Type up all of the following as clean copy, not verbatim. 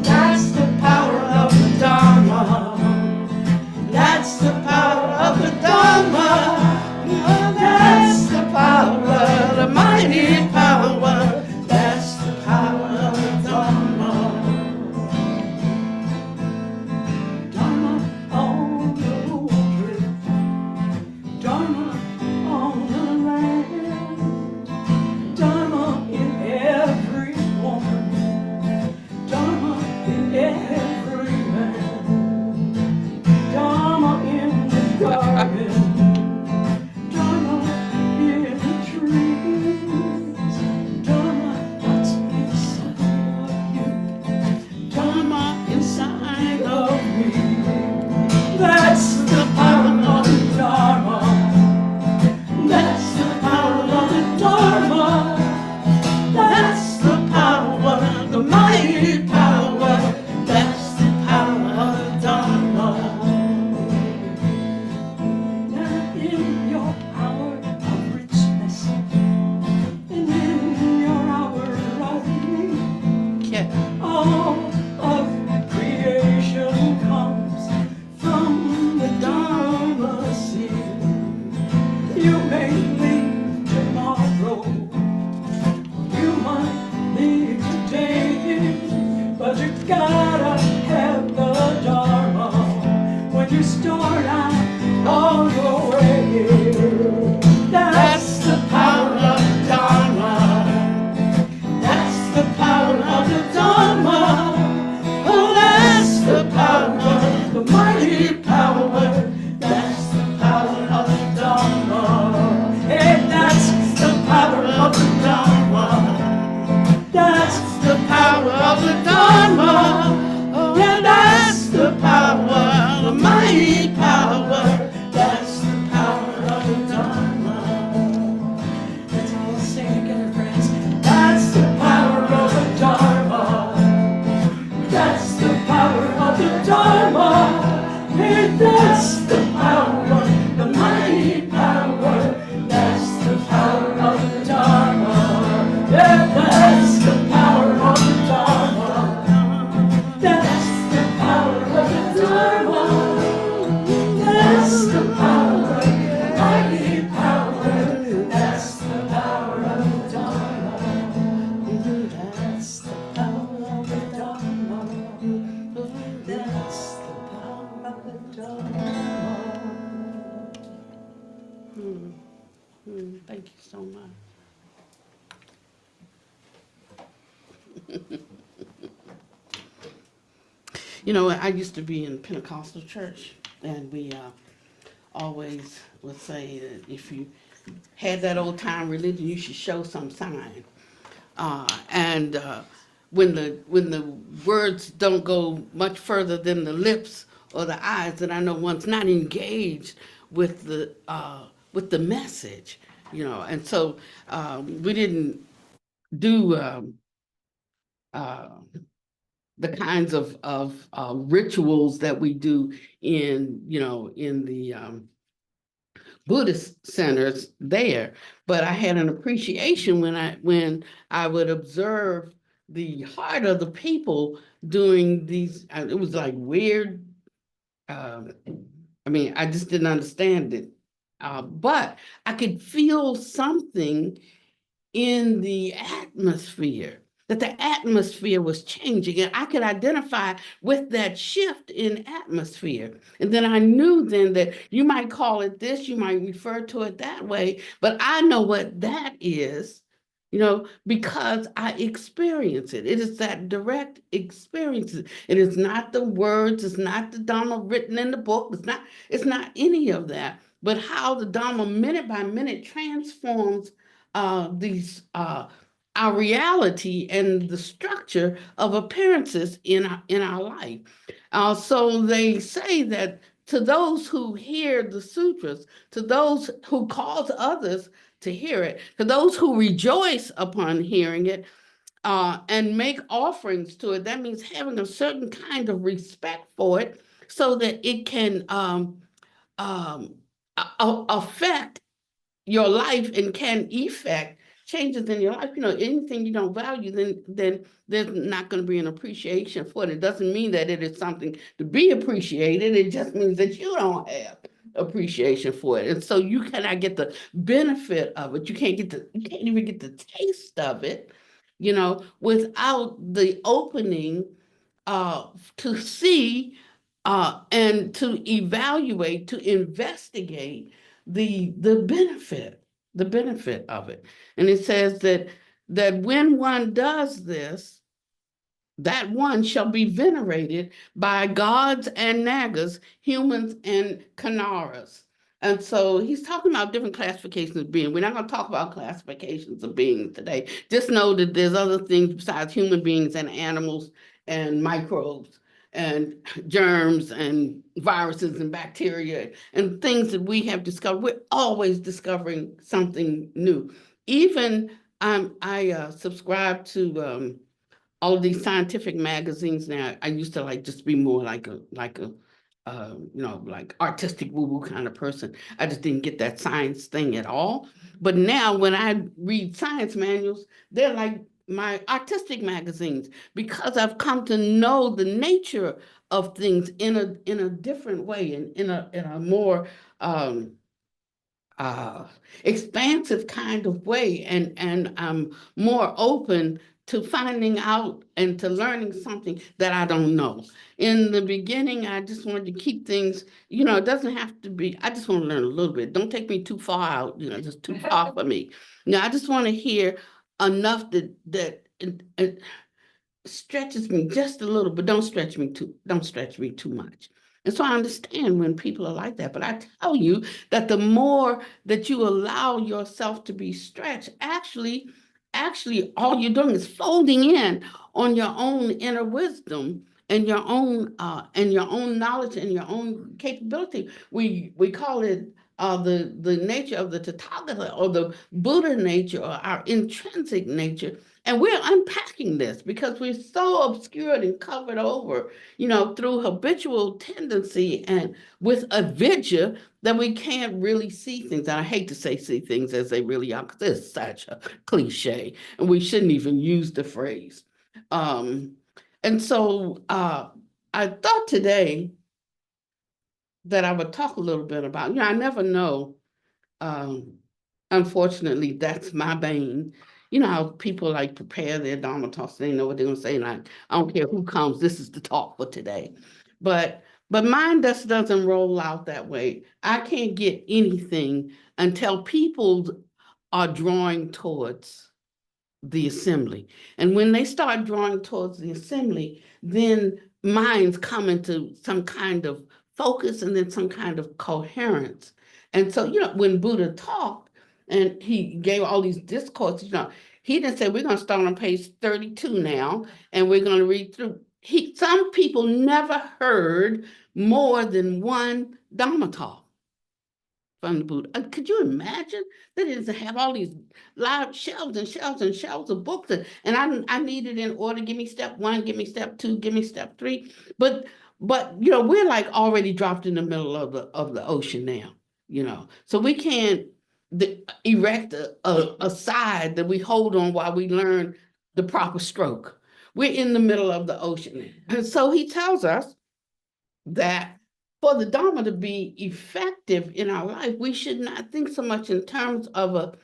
That's the power of the Dharma. That's the power of the Dharma. That's the power, the mighty power. That's the power of the Dharma. Dharma on the water, Dharma on the land, Dharma in every woman, Dharma in every man, Dharma in the garden, Dharma in the trees, Dharma what's inside of you, Dharma inside of me. That's the power of the Dharma. That's the power of the Dharma. That's the power, the mighty power. That's the power of the Dharma. Now in your hour of richness, and in your hour of need, all of creation comes from the Dharma seed. You may leave tomorrow, you might leave today, but you gotta have the Dharma when you start out on your way. That's the power of the Dharma. That's the power of the Dharma. Oh, that's the power, the mighty power. That's the power of the Dharma. Hey, that's the power of the Dharma. That's the power of the Dharma. Oh, yeah, that's the power, the mighty power. That's the power of the Dharma. Let's all sing together, friends. That's the power of the Dharma. That's the power of the Dharma. Hey, that's the power, the mighty power. That's the power of the Dharma. Yeah, that's the power of the Dharma. That's the power of the Dharma. That's the power, the mighty power. That's the power of the Dharma. That's the power of the Dharma. That's the power of the Dharma. Thank you so much. You know, I used to be in Pentecostal church, and we always would say that if you had that old time religion, you should show some sign. And when the words don't go much further than the lips or the eyes, then I know one's not engaged with the message, you know. And so we didn't do the kinds of rituals that we do in, you know, in the Buddhist centers there, but I had an appreciation when I would observe the heart of the people doing these. It was like weird. I mean, I just didn't understand it, but I could feel something in the atmosphere, that the atmosphere was changing, and I could identify with that shift in atmosphere. And then I knew then that you might call it this, you might refer to it that way, but I know what that is, you know, because I experience it. It is that direct experience. It is not the words, it's not the Dharma written in the book, it's not any of that, but how the Dharma minute by minute transforms our reality and the structure of appearances in our life. So they say that to those who hear the sutras, to those who cause others to hear it, to those who rejoice upon hearing it, and make offerings to it, that means having a certain kind of respect for it so that it can affect your life and can effect changes in your life, anything you don't value, then there's not going to be an appreciation for it. It doesn't mean that it is something to be appreciated. It just means that you don't have appreciation for it. And so you cannot get the benefit of it. You can't even get the taste of it, without the opening to see and to evaluate, to investigate the benefit of it. And it says that when one does this, that one shall be venerated by gods and nagas, humans and kanaras. And so he's talking about different classifications of being. We're not going to talk about classifications of being today. Just know that there's other things besides human beings and animals and microbes and germs and viruses and bacteria and things that we have discovered. We're always discovering something new. Even I subscribe to all of these scientific magazines now. I used to just be more like a like artistic woo-woo kind of person. I just didn't get that science thing at all. But now when I read science manuals, they're like my artistic magazines, because I've come to know the nature of things in a different way, and in a more uh, expansive kind of way, and I'm more open to finding out and to learning something that I don't know. In the beginning, I just wanted to keep things, it doesn't have to be, I just want to learn a little bit. Don't take me too far out, just too far for me. I just want to hear enough that it stretches me just a little, but don't stretch me too much. And so I understand when people are like that, but I tell you that the more that you allow yourself to be stretched, actually all you're doing is folding in on your own inner wisdom and your own knowledge and your own capability. We call it the nature of the Tathagata, or the Buddha nature, or our intrinsic nature. And we're unpacking this because we're so obscured and covered over, through habitual tendency and with avidya, that we can't really see things. And I hate to say see things as they really are, because it's such a cliche, and we shouldn't even use the phrase. And so I thought today that I would talk a little bit about, I never know. Um, Unfortunately, that's my bane. You know how people prepare their Dharma talks, they know what they're gonna say, and I don't care who comes, this is the talk for today. But mine just doesn't roll out that way. I can't get anything until people are drawing towards the assembly. And when they start drawing towards the assembly, then minds come into some kind of focus and then some kind of coherence. And so, when Buddha talked and he gave all these discourses, he didn't say, we're going to start on page 32 now, and we're going to read through. Some people never heard more than one Dharma talk from the Buddha. Could you imagine that it have all these live shelves and shelves and shelves of books, and I need it in order. Give me step one, give me step two, give me step three. But we're already dropped in the middle of the ocean now. So we can't erect a side that we hold on while we learn the proper stroke. We're in the middle of the ocean, and so he tells us that for the Dharma to be effective in our life, we should not think so much in terms of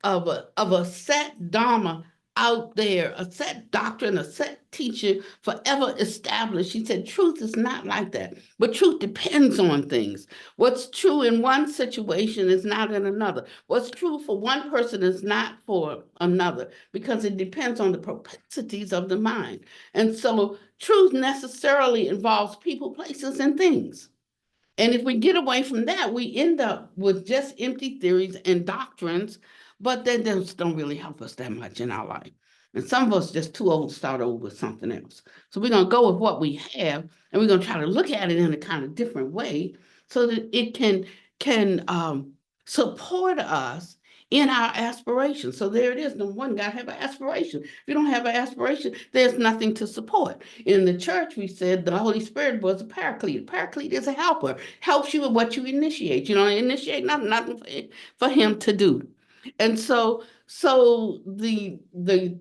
a set Dharma out there, a set doctrine, a set teacher forever established. He said truth is not like that, but truth depends on things. What's true in one situation is not in another. What's true for one person is not for another, because it depends on the propensities of the mind. And so truth necessarily involves people, places, and things. And if we get away from that, we end up with just empty theories and doctrines, but they just don't really help us that much in our life. And some of us just too old to start over with something else. So we're going to go with what we have, and we're going to try to look at it in a kind of different way so that it can support us in our aspirations. So there it is. Number one, got to have an aspiration. If you don't have an aspiration, there's nothing to support. In the church, we said the Holy Spirit was a paraclete. A paraclete is a helper, helps you with what you initiate. You don't initiate nothing for him to do. And so the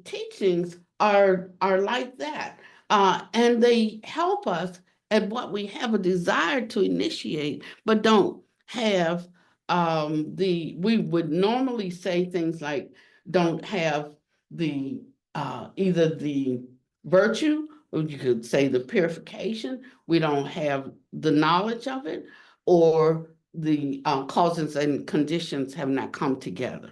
teachings are like that. And they help us at what we have a desire to initiate, but don't have we would normally say things like don't have the either the virtue, or you could say the purification, we don't have the knowledge of it, or the causes and conditions have not come together.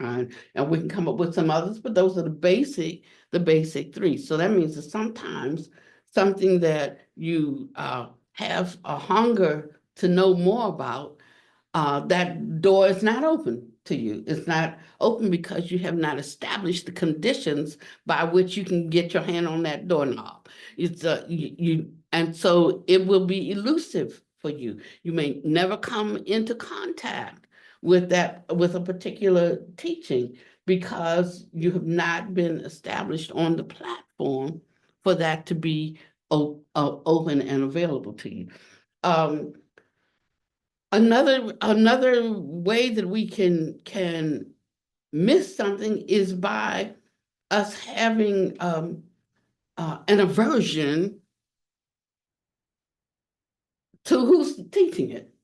And we can come up with some others, but those are the basic three. So that means that sometimes something that you have a hunger to know more about, that door is not open to you. It's not open because you have not established the conditions by which you can get your hand on that doorknob. It's and so it will be elusive for you. You may never come into contact with a particular teaching because you have not been established on the platform for that to be open and available to you. Another way that we can miss something is by us having an aversion to who's teaching it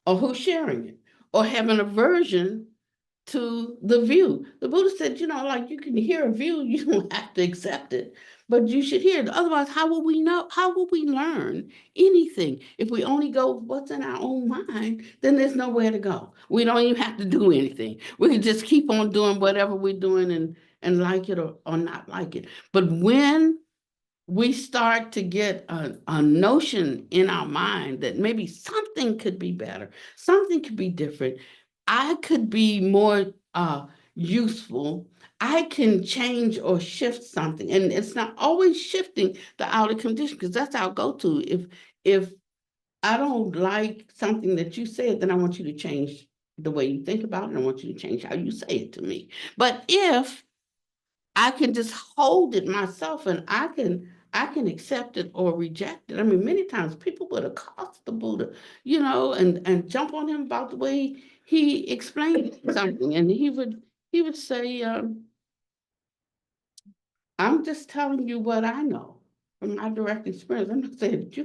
or who's sharing it, or have an aversion to the view. The Buddha said, like you can hear a view, you don't have to accept it, but you should hear it. Otherwise, how will we know? How will we learn anything? If we only go what's in our own mind, then there's nowhere to go. We don't even have to do anything. We can just keep on doing whatever we're doing and like it or not like it. But when we start to get a notion in our mind that maybe something could be better, something could be different, I could be more useful, I can change or shift something. And it's not always shifting the outer condition, because that's our go-to. If I don't like something that you said, then I want you to change the way you think about it. I want you to change how you say it to me. But if I can just hold it myself, and I can accept it or reject it. I mean, many times people would accost the Buddha, and jump on him about the way he explained something, and he would say, I'm just telling you what I know from my direct experience. I'm not saying that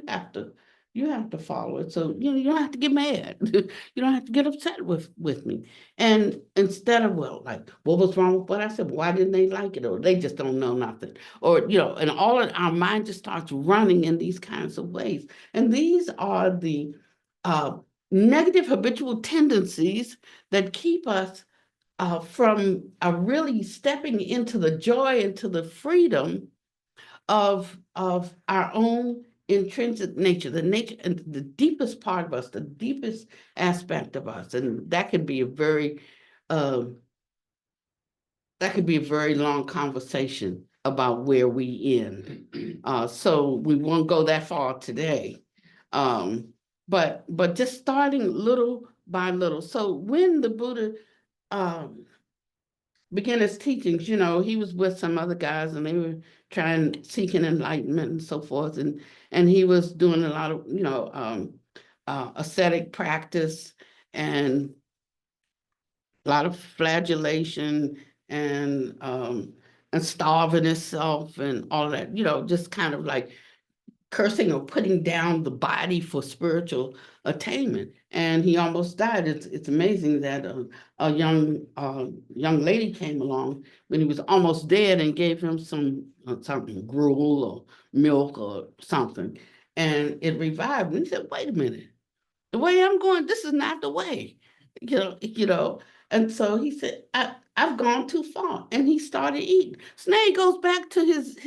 you have to follow it. So you don't have to get mad. You don't have to get upset with me. And instead of, well, like, what was wrong with what I said? Why didn't they like it? Or they just don't know nothing. Or, and all of our mind just starts running in these kinds of ways. And these are the uh, negative habitual tendencies that keep us from really stepping into the joy, into the freedom of our own intrinsic nature, the nature and the deepest part of us, the deepest aspect of us. And that could be a very long conversation about where we end. So we won't go that far today. But just starting little by little. So when the Buddha began his teachings, he was with some other guys, and they were seeking enlightenment and so forth. And he was doing a lot of, ascetic practice, and a lot of flagellation, and starving himself and all that, just kind of like cursing or putting down the body for spiritual attainment. And he almost died. It's amazing that a young lady came along when he was almost dead and gave him something, gruel or milk or something, and it revived him. And he said, "Wait a minute, the way I'm going, this is not the way." And so he said, I've gone too far. And he started eating. So now he goes back to his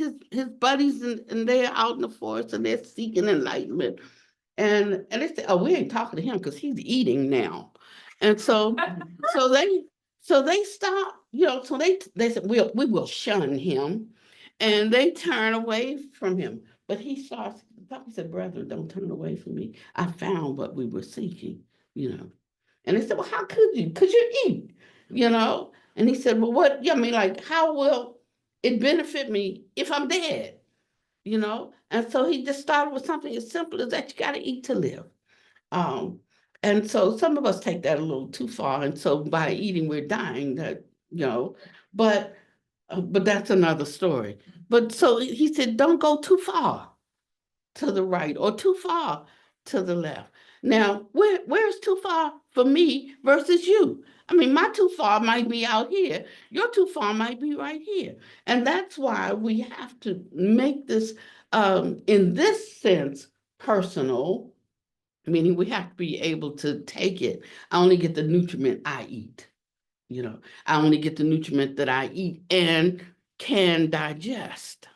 buddies, and they're out in the forest, and they're seeking enlightenment. And they say, "Oh, we ain't talking to him because he's eating now." And so they stop, so they said, we will shun him. And they turn away from him. But he said, "Brethren, don't turn away from me. I found what we were seeking, you know." And they said, "Well, how could you? Because you eat, you know?" And he said, "Well, what, I mean, like, how will it benefit me if I'm dead?" And so he just started with something as simple as that: you got to eat to live. Um, And so some of us take that a little too far. And so by eating, we're dying, but that's another story. But so he said, don't go too far to the right or too far to the left. Now, where's too far for me versus you? I mean, my too far might be out here. Your too far might be right here. And that's why we have to make this, in this sense, personal, meaning we have to be able to take it. I only get the nutriment I eat. I only get the nutriment that I eat and can digest.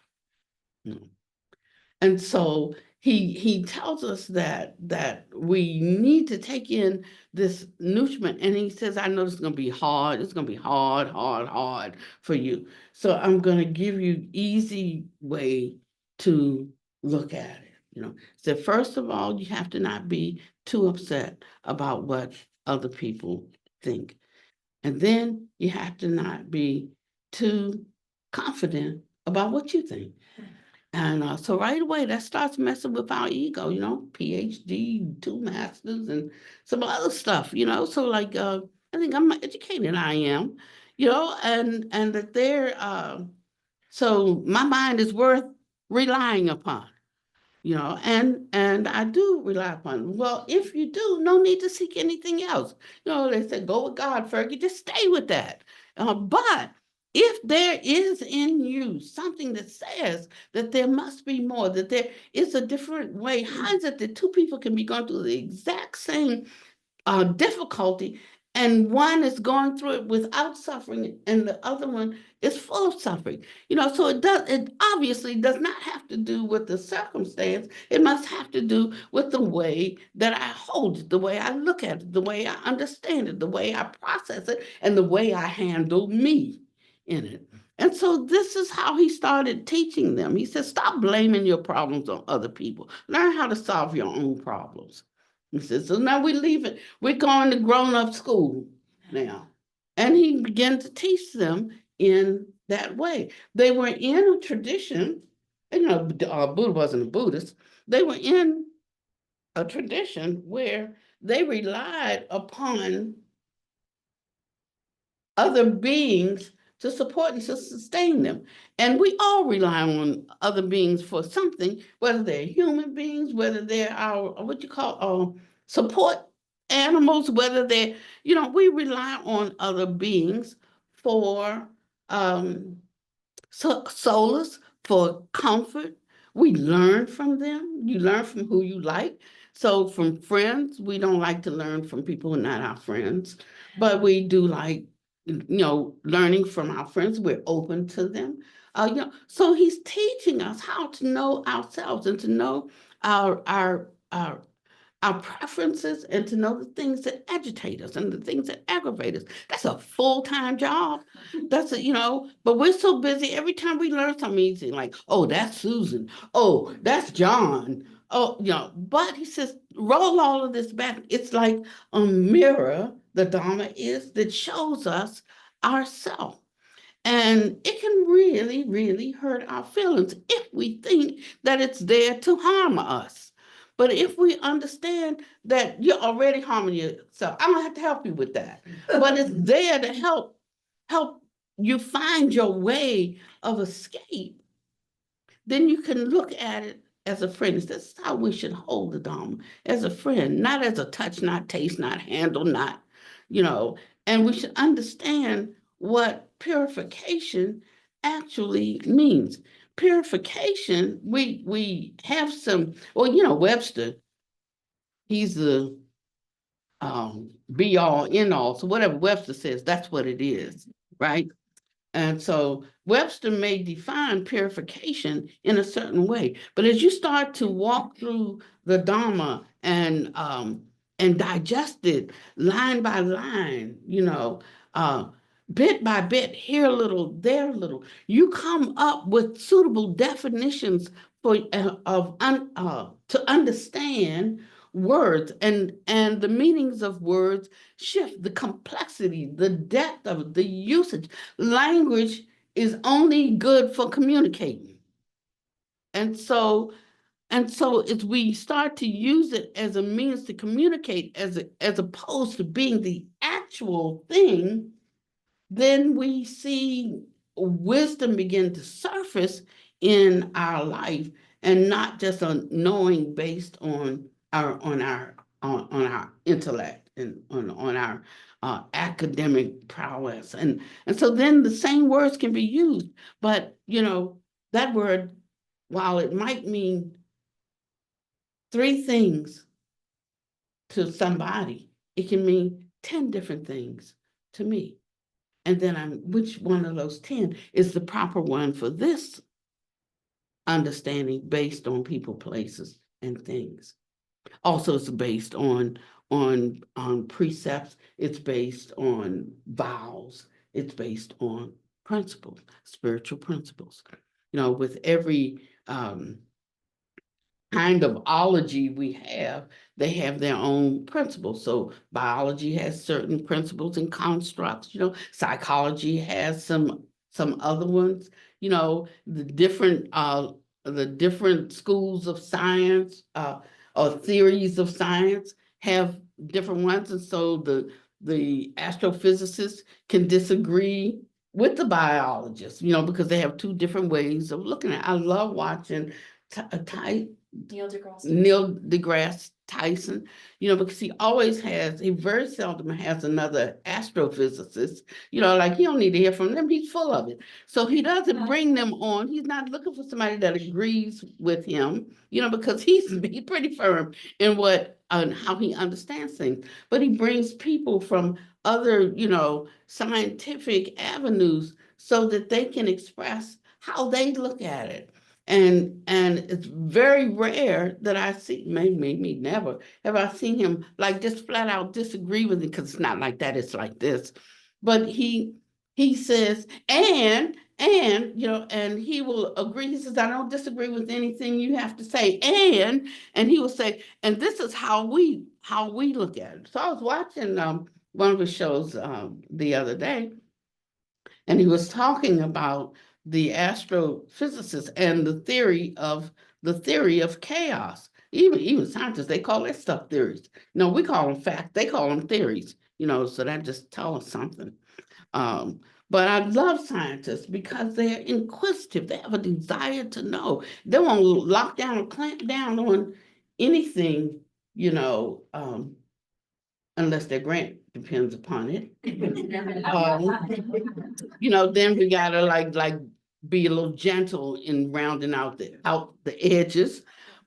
And so he tells us that we need to take in this nutriment. And he says, I know this is going to be hard. It's going to be hard for you. So I'm going to give you easy way to look at it. So first of all, you have to not be too upset about what other people think. And then you have to not be too confident about what you think. And so right away, that starts messing with our ego, PhD, 2 masters, and some other stuff, So like, I think I'm educated, I am, and that so my mind is worth relying upon. And I do rely upon. Well, if you do, no need to seek anything else. They said, go with God, Fergie, just stay with that. But if there is in you something that says that there must be more, that there is a different way, how is it that two people can be going through the exact same difficulty, and one is going through it without suffering and the other one is full of suffering? So it obviously does not have to do with the circumstance. It must have to do with the way that I hold it, the way I look at it, the way I understand it, the way I process it, and the way I handle me in it. And so this is how he started teaching them. He said, stop blaming your problems on other people. Learn how to solve your own problems. He said, so now we're leaving. We're going to grown-up school now. And he began to teach them in that way. They were in a tradition, Buddha wasn't a Buddhist. They were in a tradition where they relied upon other beings to support and to sustain them. And we all rely on other beings for something, whether they're human beings, whether they're our, support animals, whether they're, we rely on other beings for solace, for comfort. We learn from them. You learn from who you like. So from friends, we don't like to learn from people who are not our friends, but we do like, learning from our friends. We're open to them. So he's teaching us how to know ourselves and to know our preferences and to know the things that agitate us and the things that aggravate us. That's a full-time job. But we're so busy. Every time we learn something easy, like, oh, that's Susan. Oh, that's John. Oh, but he says, roll all of this back. It's like a mirror, the Dharma is, that shows us ourselves. And it can really, really hurt our feelings if we think that it's there to harm us. But if we understand that you're already harming yourself, I don't have to help you with that. But it's there to help you find your way of escape. Then you can look at it as a friend. This is how we should hold the Dharma, as a friend, not as a touch, not taste, not handle, not, and we should understand what purification actually means. Purification, we have some, Webster, he's the be all, end all. So whatever Webster says, that's what it is, right? And so Webster may define purification in a certain way, but as you start to walk through the Dharma and digest it line by line, bit by bit, here a little, there a little, you come up with suitable definitions for to understand words, and the meanings of words shift, the complexity, the depth of the usage. Language is only good for communicating. And so And so as we start to use it as a means to communicate as opposed to being the actual thing, then we see wisdom begin to surface in our life, and not just on knowing based on our intellect and on our academic prowess. And so then the same words can be used, but that word, while it might mean three things to somebody, it can mean 10 different things to me. And then which one of those 10 is the proper one for this understanding based on people, places, and things. Also, it's based on precepts, it's based on vows, it's based on principles, spiritual principles. With every kind of ology we have, they have their own principles. So biology has certain principles and constructs, psychology has some other ones, the different schools of science or theories of science have different ones. And so the astrophysicists can disagree with the biologists, because they have two different ways of looking at it. I love watching Neil deGrasse Tyson, because he very seldom has another astrophysicist, like he don't need to hear from them, he's full of it. So he doesn't bring them on. He's not looking for somebody that agrees with him, because he's pretty firm in how he understands things. But he brings people from other, scientific avenues so that they can express how they look at it. And it's very rare that I see, maybe never, have I seen him like just flat out disagree with it, because it's not like that, it's like this. But he says, and he will agree. He says, I don't disagree with anything you have to say. And he will say, and this is how we look at it. So I was watching one of his shows the other day, and he was talking about the astrophysicists and the theory of chaos. Even scientists, they call that stuff theories. No, we call them facts. They call them theories. So that just tells us something. But I love scientists because they're inquisitive. They have a desire to know. They won't lock down or clamp down on anything, unless their grant depends upon it. Then we gotta like be a little gentle in rounding out the edges.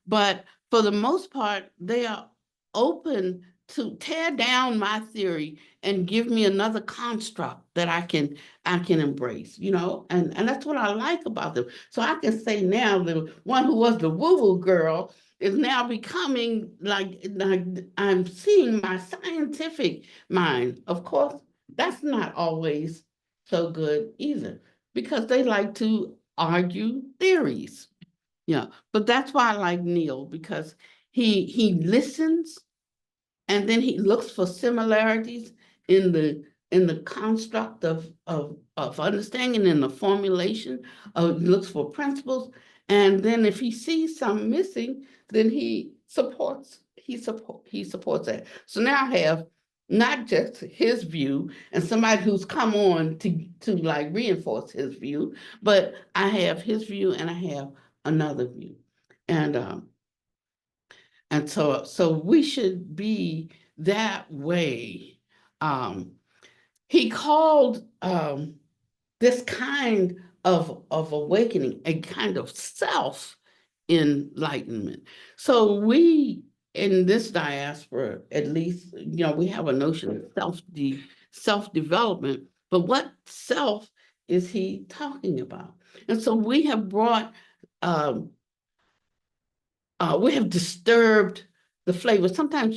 But for the most part, they are open to tear down my theory and give me another construct that I can embrace, and that's what I like about them. So I can say now the one who was the woo-woo girl is now becoming like I'm seeing my scientific mind. Of course, that's not always so good either, because they like to argue theories. Yeah, but that's why I like Neil, because he listens, and then he looks for similarities in the construct of understanding, in the formulation. He looks for principles, and then if he sees something missing, then he supports that. So now I have not just his view and somebody who's come on to like reinforce his view, but I have his view and I have another view. And so we should be that way. He called this kind of awakening a kind of self-enlightenment. So we, in this diaspora, at least, we have a notion of self-development, but what self is he talking about? And so we have brought we have disturbed the flavor. Sometimes,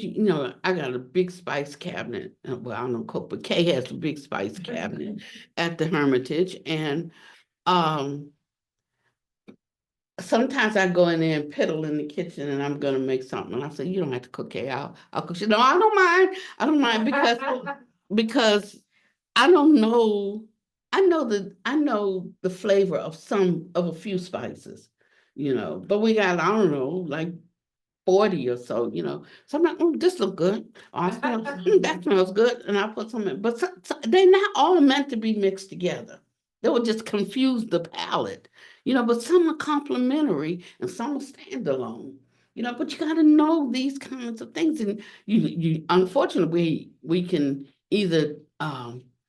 I got a big spice cabinet. Well, I don't cook, but Kay has a big spice cabinet at the Hermitage. And sometimes I go in there and piddle in the kitchen and I'm going to make something. And I say, you don't have to cook, Kay. I'll cook. No, I don't mind. I don't mind because I don't know. I know the flavor of a few spices. but we got, I don't know, like 40 or so, So I'm like, this look good. Or that smells good. And I put some in. But they're not all meant to be mixed together. They would just confuse the palate, but some are complementary and some are standalone. But you got to know these kinds of things. And you unfortunately, we can either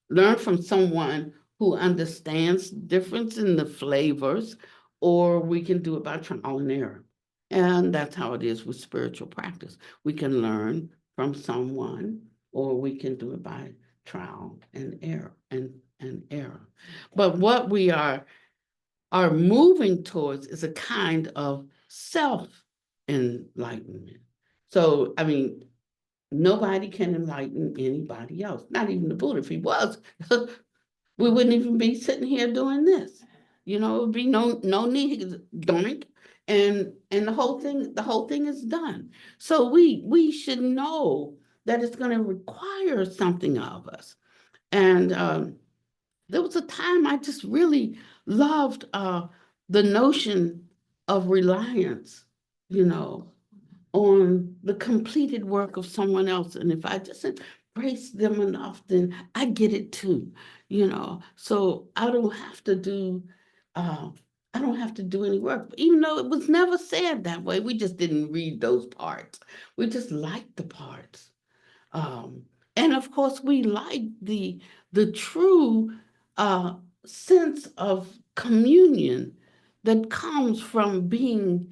learn from someone who understands the difference in the flavors, or we can do it by trial and error. And that's how it is with spiritual practice. We can learn from someone, or we can do it by trial and error. But what we are moving towards is a kind of self-enlightenment. So, I mean, nobody can enlighten anybody else, not even the Buddha. If he was, we wouldn't even be sitting here doing this. It would be no need to doink, and the whole thing is done. So we should know that it's going to require something of us. And there was a time I just really loved the notion of reliance, on the completed work of someone else. And if I just embrace them enough, then I get it too, So I don't have to do any work, even though it was never said that way. We just didn't read those parts. We just liked the parts. Um, and of course, we like the true sense of communion that comes from being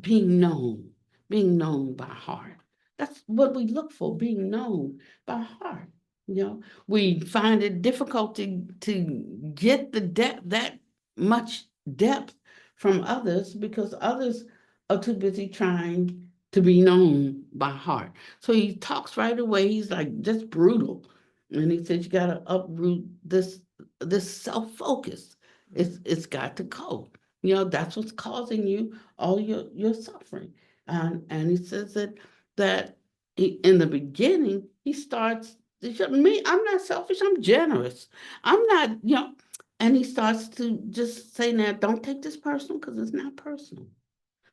known by heart. That's what we look for, being known by heart. We find it difficult to get that much depth from others, because others are too busy trying to be known by heart. So he talks right away. He's like just brutal. And he says, you got to uproot this self-focus. It's got to go. That's what's causing you all your suffering. And he says that in the beginning, he starts, me, I'm not selfish, I'm generous. I'm not, and he starts to just say, now, don't take this personal, because it's not personal.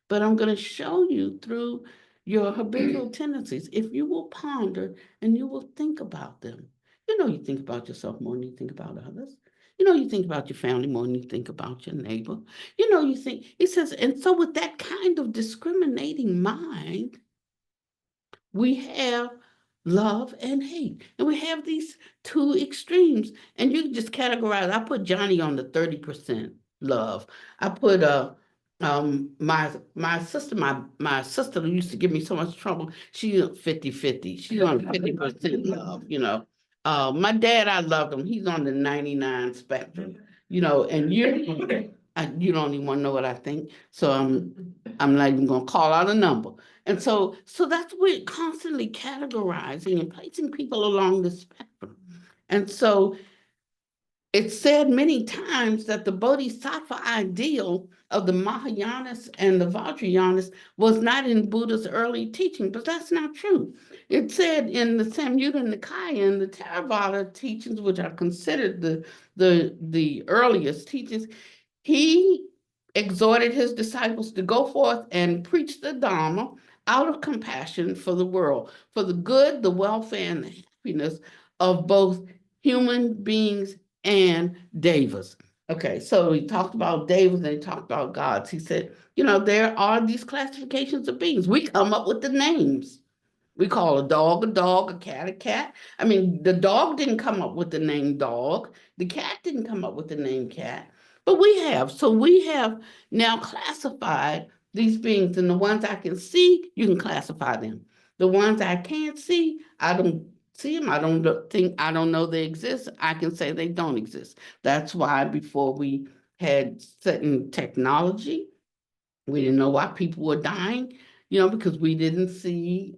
But I'm going to show you through your habitual tendencies. If you will ponder and you will think about them, you think about yourself more than you think about others. You think about your family more than you think about your neighbor. You think, he says, and so with that kind of discriminating mind, we have love and hate. And we have these two extremes. And you can just categorize. I put Johnny on the 30% love. I put my sister, my sister who used to give me so much trouble, she's 50-50. She's on 50% love, My dad, I loved him. He's on the 99 spectrum, and you don't even want to know what I think. So I'm not even gonna call out a number. And so that's what we're constantly categorizing and placing people along the spectrum. And so it's said many times that the Bodhisattva ideal of the Mahayanas and the Vajrayanas was not in Buddha's early teaching, but that's not true. It said in the Samyutta Nikaya and the Theravada teachings, which are considered the earliest teachings, he exhorted his disciples to go forth and preach the Dharma out of compassion for the world, for the good, the welfare, and the happiness of both human beings and devas. Okay, so he talked about devas and he talked about gods. He said, there are these classifications of beings. We come up with the names. We call a dog, a cat, a cat. I mean, the dog didn't come up with the name dog. The cat didn't come up with the name cat. But we have. So we have now classified these beings. And the ones I can see, you can classify them. The ones I can't see, I don't see them. I don't know they exist. I can say they don't exist. That's why before we had certain technology, we didn't know why people were dying, because we didn't see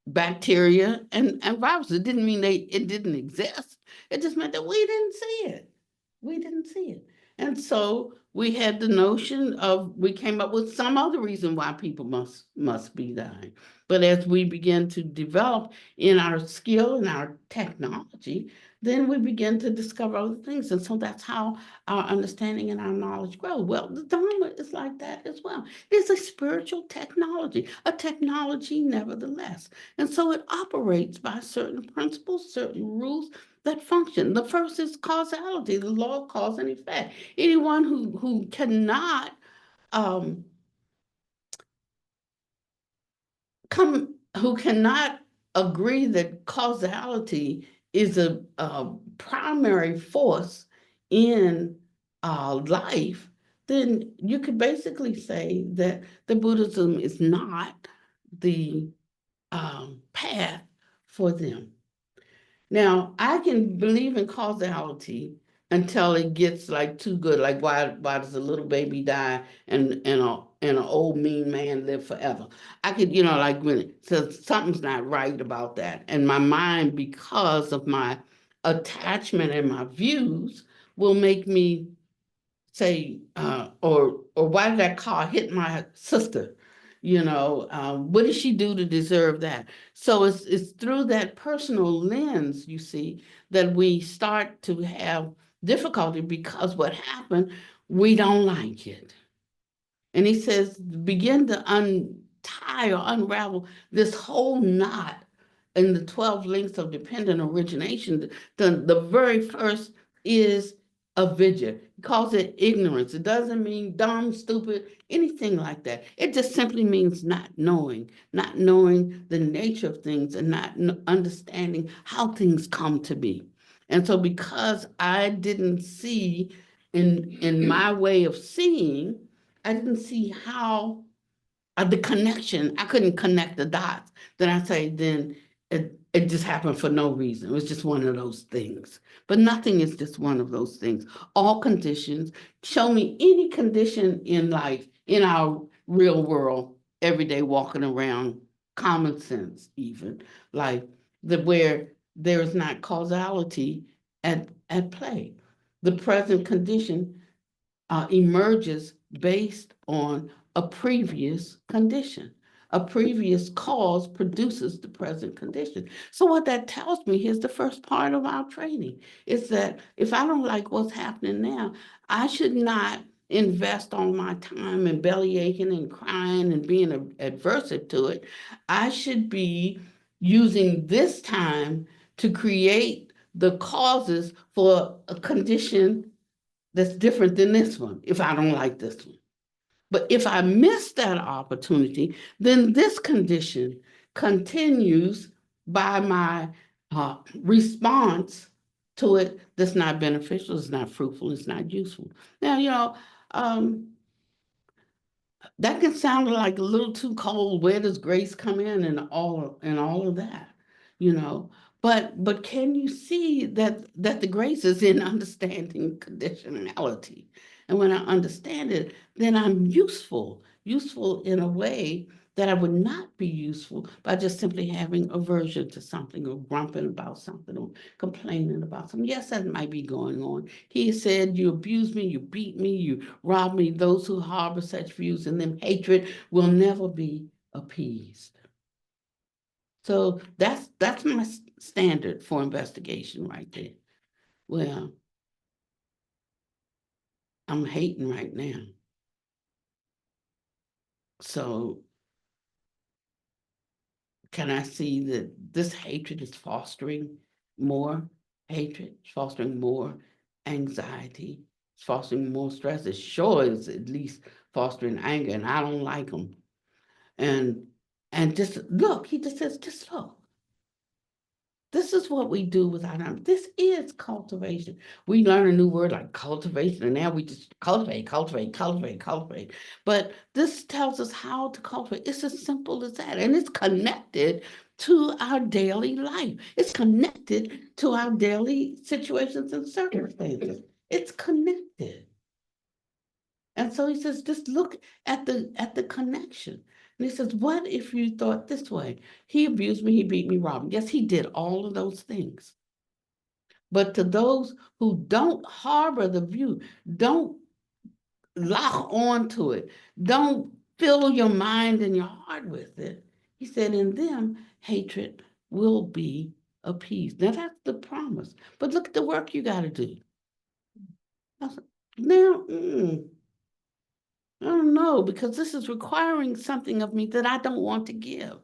bacteria and viruses. It didn't mean it didn't exist. It just meant that we didn't see it. We didn't see it. And so we had the notion we came up with some other reason why people must be dying. But as we begin to develop in our skill and our technology, then we begin to discover other things. And so that's how our understanding and our knowledge grow. Well, the Dharma is like that as well. It's a spiritual technology, a technology nevertheless. And so it operates by certain principles, certain rules that function. The first is causality, the law of cause and effect. Anyone who cannot um, who cannot agree that causality is a primary force in life, then you could basically say that the Buddhism is not the path for them. Now, I can believe in causality until it gets like too good. Like why does a little baby die and an old mean man live forever? I could, like when it says something's not right about that. And my mind, because of my attachment and my views, will make me say, or why did that car hit my sister? What did she do to deserve that? So it's through that personal lens, you see, that we start to have difficulty because what happened, we don't like it. And he says, begin to untie or unravel this whole knot in the 12 links of dependent origination. The very first is avidya. He calls it ignorance. It doesn't mean dumb, stupid, anything like that. It just simply means not knowing the nature of things and not understanding how things come to be. And so because I didn't see in my way of seeing, I didn't see how the connection, I couldn't connect the dots. Then I say, then it just happened for no reason. It was just one of those things. But nothing is just one of those things. All conditions, show me any condition in life, in our real world, every day walking around, common sense even, like where there is not causality at play. The present condition emerges based on a previous condition. A previous cause produces the present condition. So what that tells me, here's the first part of our training, is that if I don't like what's happening now, I should not invest all my time and belly aching and crying and being adversive to it. I should be using this time to create the causes for a condition that's different than this one if I don't like this one. But if I miss that opportunity, then this condition continues by my response to it that's not beneficial, it's not fruitful, it's not useful. Now, that can sound like a little too cold. Where does grace come in and all of that, you know? But can you see that the grace is in understanding conditionality? And when I understand it, then I'm useful in a way that I would not be useful by just simply having aversion to something or grumping about something or complaining about something. Yes, that might be going on. He said, you abuse me, you beat me, you rob me. Those who harbor such views in them hatred will never be appeased. So that's my standard for investigation right there. Well, I'm hating right now. So can I see that this hatred is fostering more hatred, it's fostering more anxiety, it's fostering more stress? It sure is at least fostering anger, and I don't like them. And just look, he just says, just look. This is what we do with our time. This is cultivation. We learn a new word like cultivation, and now we just cultivate. But this tells us how to cultivate. It's as simple as that. And it's connected to our daily life. It's connected to our daily situations and circumstances. It's connected. And so he says, just look at the connection. And he says, what if you thought this way? He abused me, he beat me, robbed me. Yes, he did all of those things. But to those who don't harbor the view, don't lock on to it, don't fill your mind and your heart with it, he said, in them, hatred will be appeased. Now that's the promise. But look at the work you got to do. Now, I don't know, because this is requiring something of me that I don't want to give.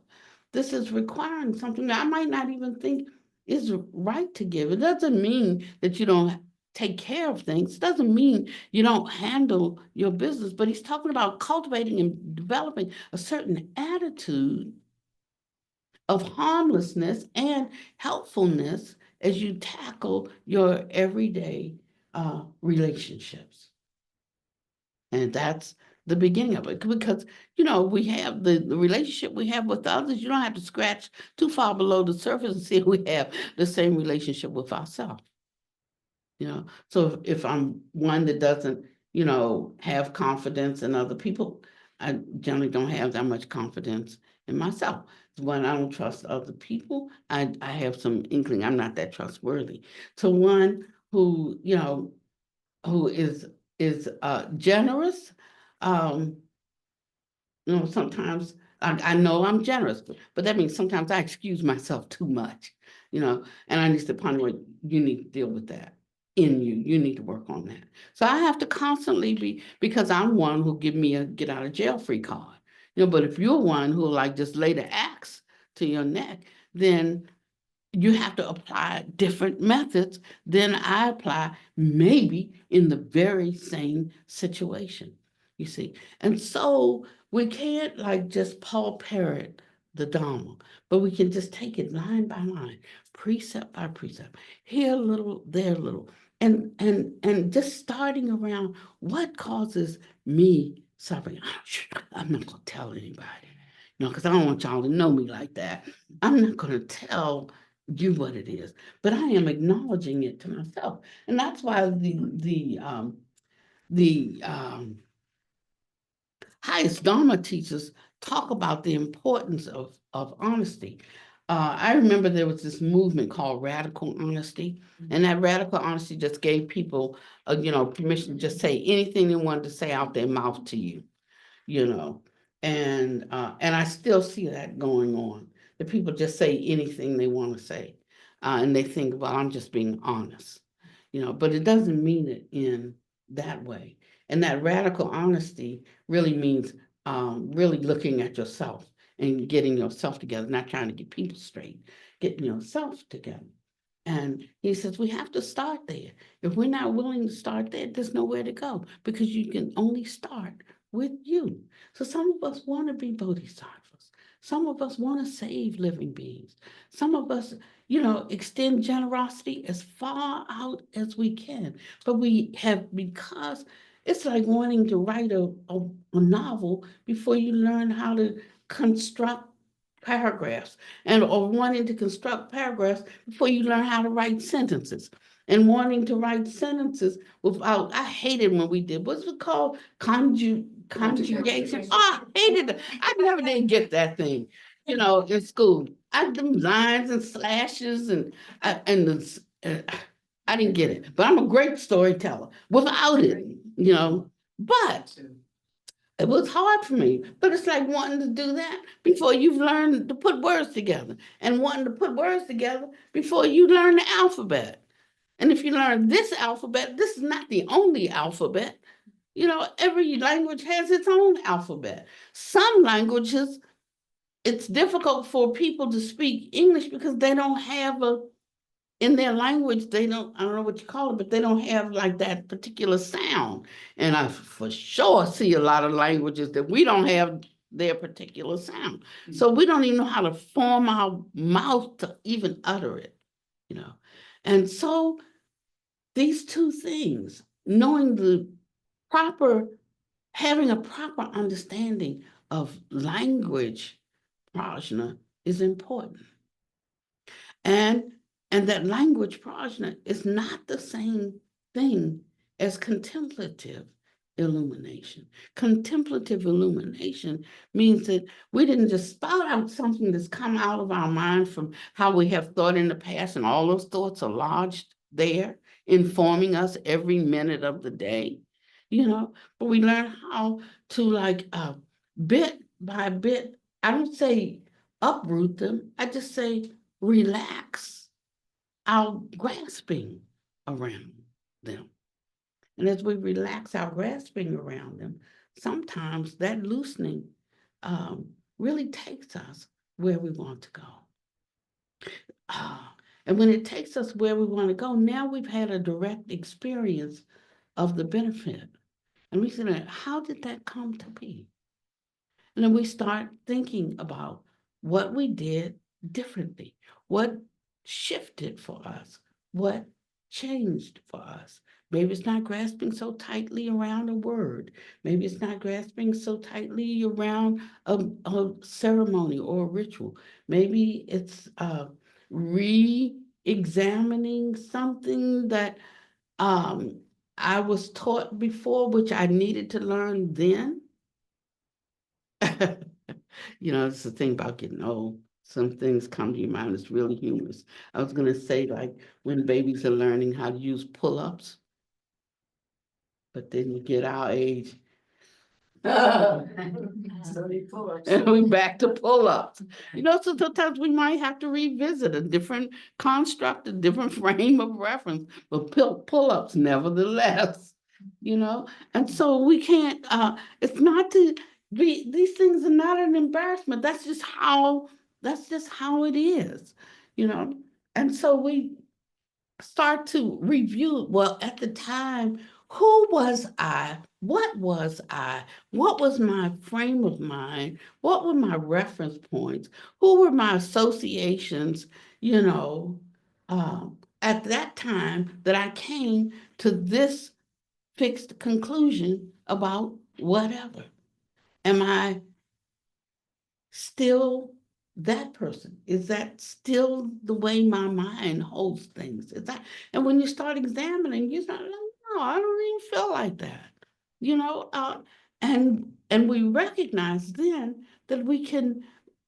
This is requiring something that I might not even think is right to give. It doesn't mean that you don't take care of things. It doesn't mean you don't handle your business, but he's talking about cultivating and developing a certain attitude of harmlessness and helpfulness as you tackle your everyday relationships. And that's the beginning of it, because, we have the relationship we have with others. You don't have to scratch too far below the surface and see if we have the same relationship with ourselves. So if I'm one that doesn't, have confidence in other people, I generally don't have that much confidence in myself. When I don't trust other people, I have some inkling I'm not that trustworthy. To one who, who is generous, sometimes I know I'm generous, but that means sometimes I excuse myself too much, and I need to ponder what you need to deal with that in you. You need to work on that. So I have to constantly because I'm one who give me a get out of jail free card, but if you're one who like just lay the axe to your neck, then you have to apply different methods than I apply, maybe in the very same situation, you see. And so we can't like just Paul parrot the Dharma, but we can just take it line by line, precept by precept, here a little, there a little, and just starting around what causes me suffering. I'm not gonna tell anybody, because I don't want y'all to know me like that. I'm not gonna tell you what it is, but I am acknowledging it to myself. And that's why the highest Dharma teachers talk about the importance of honesty. I remember there was this movement called radical honesty, and that radical honesty just gave people, permission to just say anything they wanted to say out their mouth to you, and I still see that going on. The people just say anything they want to say, and they think, well, I'm just being honest, but it doesn't mean it in that way. And that radical honesty really means really looking at yourself and getting yourself together, not trying to get people straight, getting yourself together. And he says, we have to start there. If we're not willing to start there, there's nowhere to go, because you can only start with you. So some of us want to be bodhisattvas. Some of us want to save living beings. Some of us, extend generosity as far out as we can. But we have, because it's like wanting to write a novel before you learn how to construct paragraphs, or wanting to construct paragraphs before you learn how to write sentences, and wanting to write sentences without, I hated when we did, what's it called? Conjugation. Oh, I hated it. I never did get that thing, in school. I did lines and slashes and I didn't get it, but I'm a great storyteller without it, but it was hard for me. But it's like wanting to do that before you've learned to put words together, and wanting to put words together before you learn the alphabet. And if you learn this alphabet, this is not the only alphabet. Every language has its own alphabet. Some languages, it's difficult for people to speak English because they don't have in their language, I don't know what you call it, but they don't have like that particular sound. And I for sure see a lot of languages that we don't have their particular sound. So we don't even know how to form our mouth to even utter it, And so these two things, having a proper understanding of language, prajna, is important. And that language prajna is not the same thing as contemplative illumination. Contemplative illumination means that we didn't just spout out something that's come out of our mind from how we have thought in the past, and all those thoughts are lodged there, informing us every minute of the day, but we learn how to bit by bit, I don't say uproot them, I just say relax our grasping around them. And as we relax our grasping around them, sometimes that loosening really takes us where we want to go. And when it takes us where we want to go, now we've had a direct experience of the benefit. And we say, how did that come to be? And then we start thinking about what we did differently, what shifted for us, what changed for us. Maybe it's not grasping so tightly around a word. Maybe it's not grasping so tightly around a ceremony or a ritual. Maybe it's re-examining something that I was taught before, which I needed to learn then. It's the thing about getting old. Some things come to your mind. It's really humorous. I was going to say, like, when babies are learning how to use pull-ups, but then you get our age, and we back to pull-ups. So sometimes we might have to revisit a different construct, a different frame of reference, but pull-ups nevertheless. And so we can't, it's not to be, these things are not an embarrassment. That's just how it is. And so we start to review, well, at the time, who was I? What was I? What was my frame of mind? What were my reference points? Who were my associations, at that time that I came to this fixed conclusion about whatever? Am I still that person? Is that still the way my mind holds things? Is that, and when you start examining, you're not, no, I don't even feel like that, and we recognize then that we can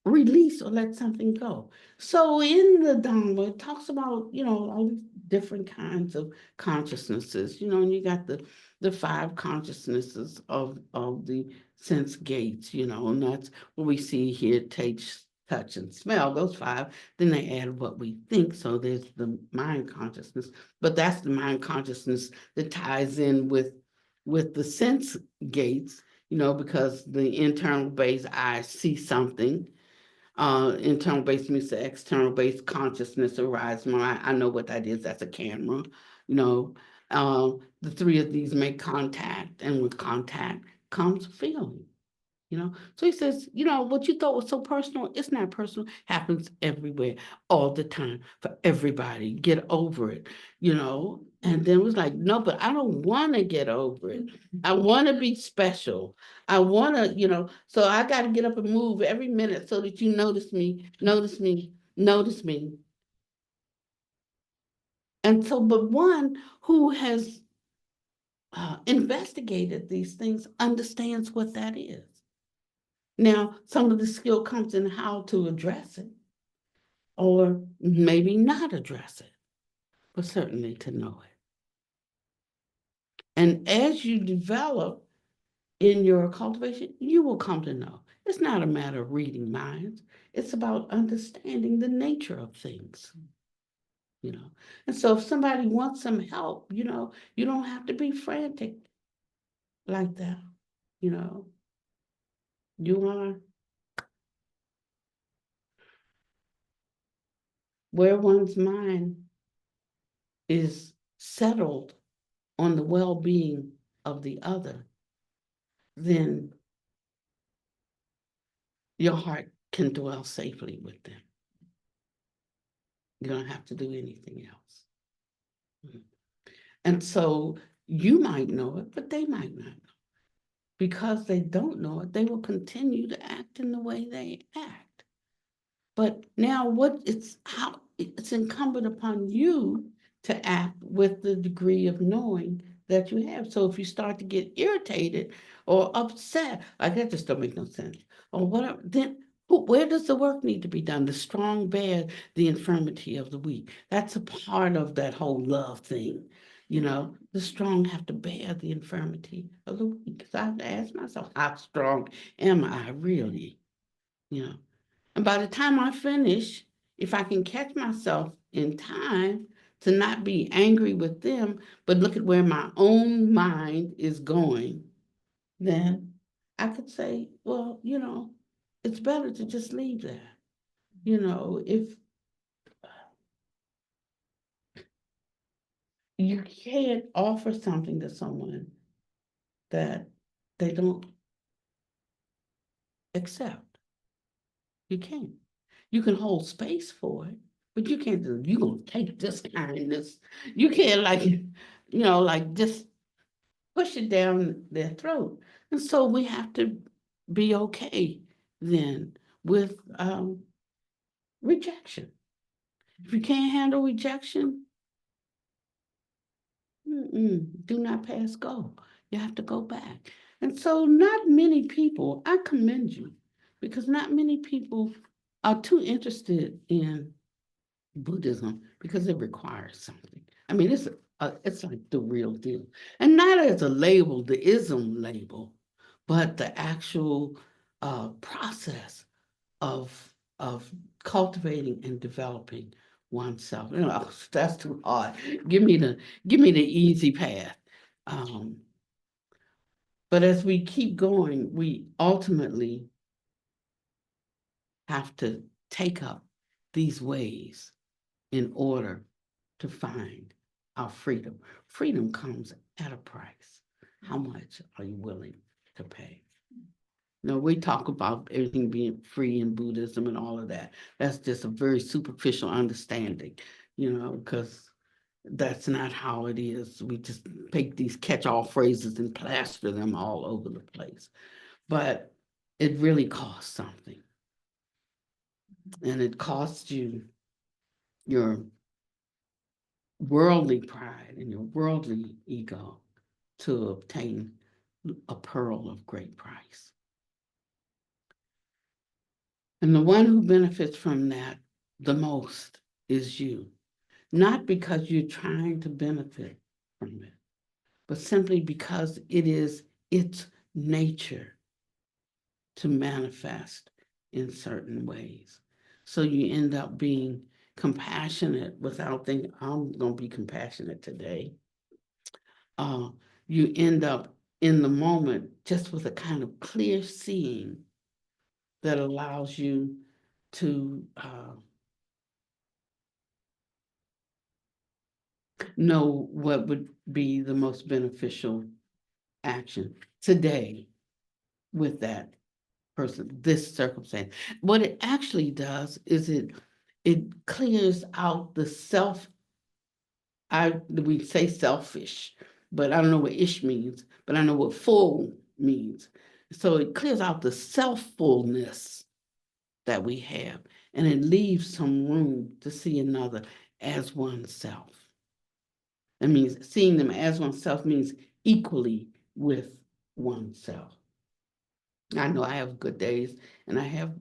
release or let something go. So in the Dharma, it talks about, all these different kinds of consciousnesses, and you got the five consciousnesses of the sense gates, and that's what we see here: taste, touch, and smell, those five. Then they add what we think. So there's the mind consciousness, but that's the mind consciousness that ties in with the sense gates, because the internal base, I see something. Internal base means the external base consciousness arises. I know what that is. That's a camera. The three of these make contact, and with contact comes feeling. So he says, what you thought was so personal, it's not personal, happens everywhere, all the time, for everybody. Get over it, And then it was like, no, but I don't want to get over it. I want to be special. I want to, so I got to get up and move every minute so that you notice me, notice me, notice me. And so, but one who has investigated these things understands what that is. Now, some of the skill comes in how to address it, or maybe not address it, but certainly to know it. And as you develop in your cultivation, you will come to know. It's not a matter of reading minds. It's about understanding the nature of things, And so if somebody wants some help, you don't have to be frantic like that, You are where one's mind is settled on the well-being of the other, then your heart can dwell safely with them. You don't have to do anything else. And so you might know it, but they might not know. Because they don't know it, they will continue to act in the way they act. But now it's incumbent upon you to act with the degree of knowing that you have. So if you start to get irritated or upset, like that just don't make no sense, or whatever, then where does the work need to be done? The strong bear the infirmity of the weak. That's a part of that whole love thing. The strong have to bear the infirmity of the weak. Because I have to ask myself, how strong am I really? And by the time I finish, if I can catch myself in time to not be angry with them, but look at where my own mind is going, then I could say, well, it's better to just leave that. If you can't offer something to someone that they don't accept, you can't. You can hold space for it, but you can't do, you're going to take this kindness. You can't like just push it down their throat. And so we have to be okay then with rejection. If you can't handle rejection, do not pass go. You have to go back. And so not many people, I commend you, because not many people are too interested in Buddhism because it requires something. I mean, it's like the real deal. And not as a label, the ism label, but the actual process of cultivating and developing oneself. That's too hard. Give me the easy path. But as we keep going, we ultimately have to take up these ways in order to find our freedom. Freedom comes at a price. How much are you willing to pay? We talk about everything being free in Buddhism and all of that. That's just a very superficial understanding, because that's not how it is. We just take these catch-all phrases and plaster them all over the place. But it really costs something. And it costs you your worldly pride and your worldly ego to obtain a pearl of great price. And the one who benefits from that the most is you. Not because you're trying to benefit from it, but simply because it is its nature to manifest in certain ways. So you end up being compassionate without thinking, I'm going to be compassionate today. You end up in the moment just with a kind of clear seeing that allows you to know what would be the most beneficial action today with that person, this circumstance. What it actually does is it clears out the we say selfish, but I don't know what ish means, but I know what full means. So it clears out the self-fullness that we have, and it leaves some room to see another as oneself. That means seeing them as oneself means equally with oneself. I know I have good days and I have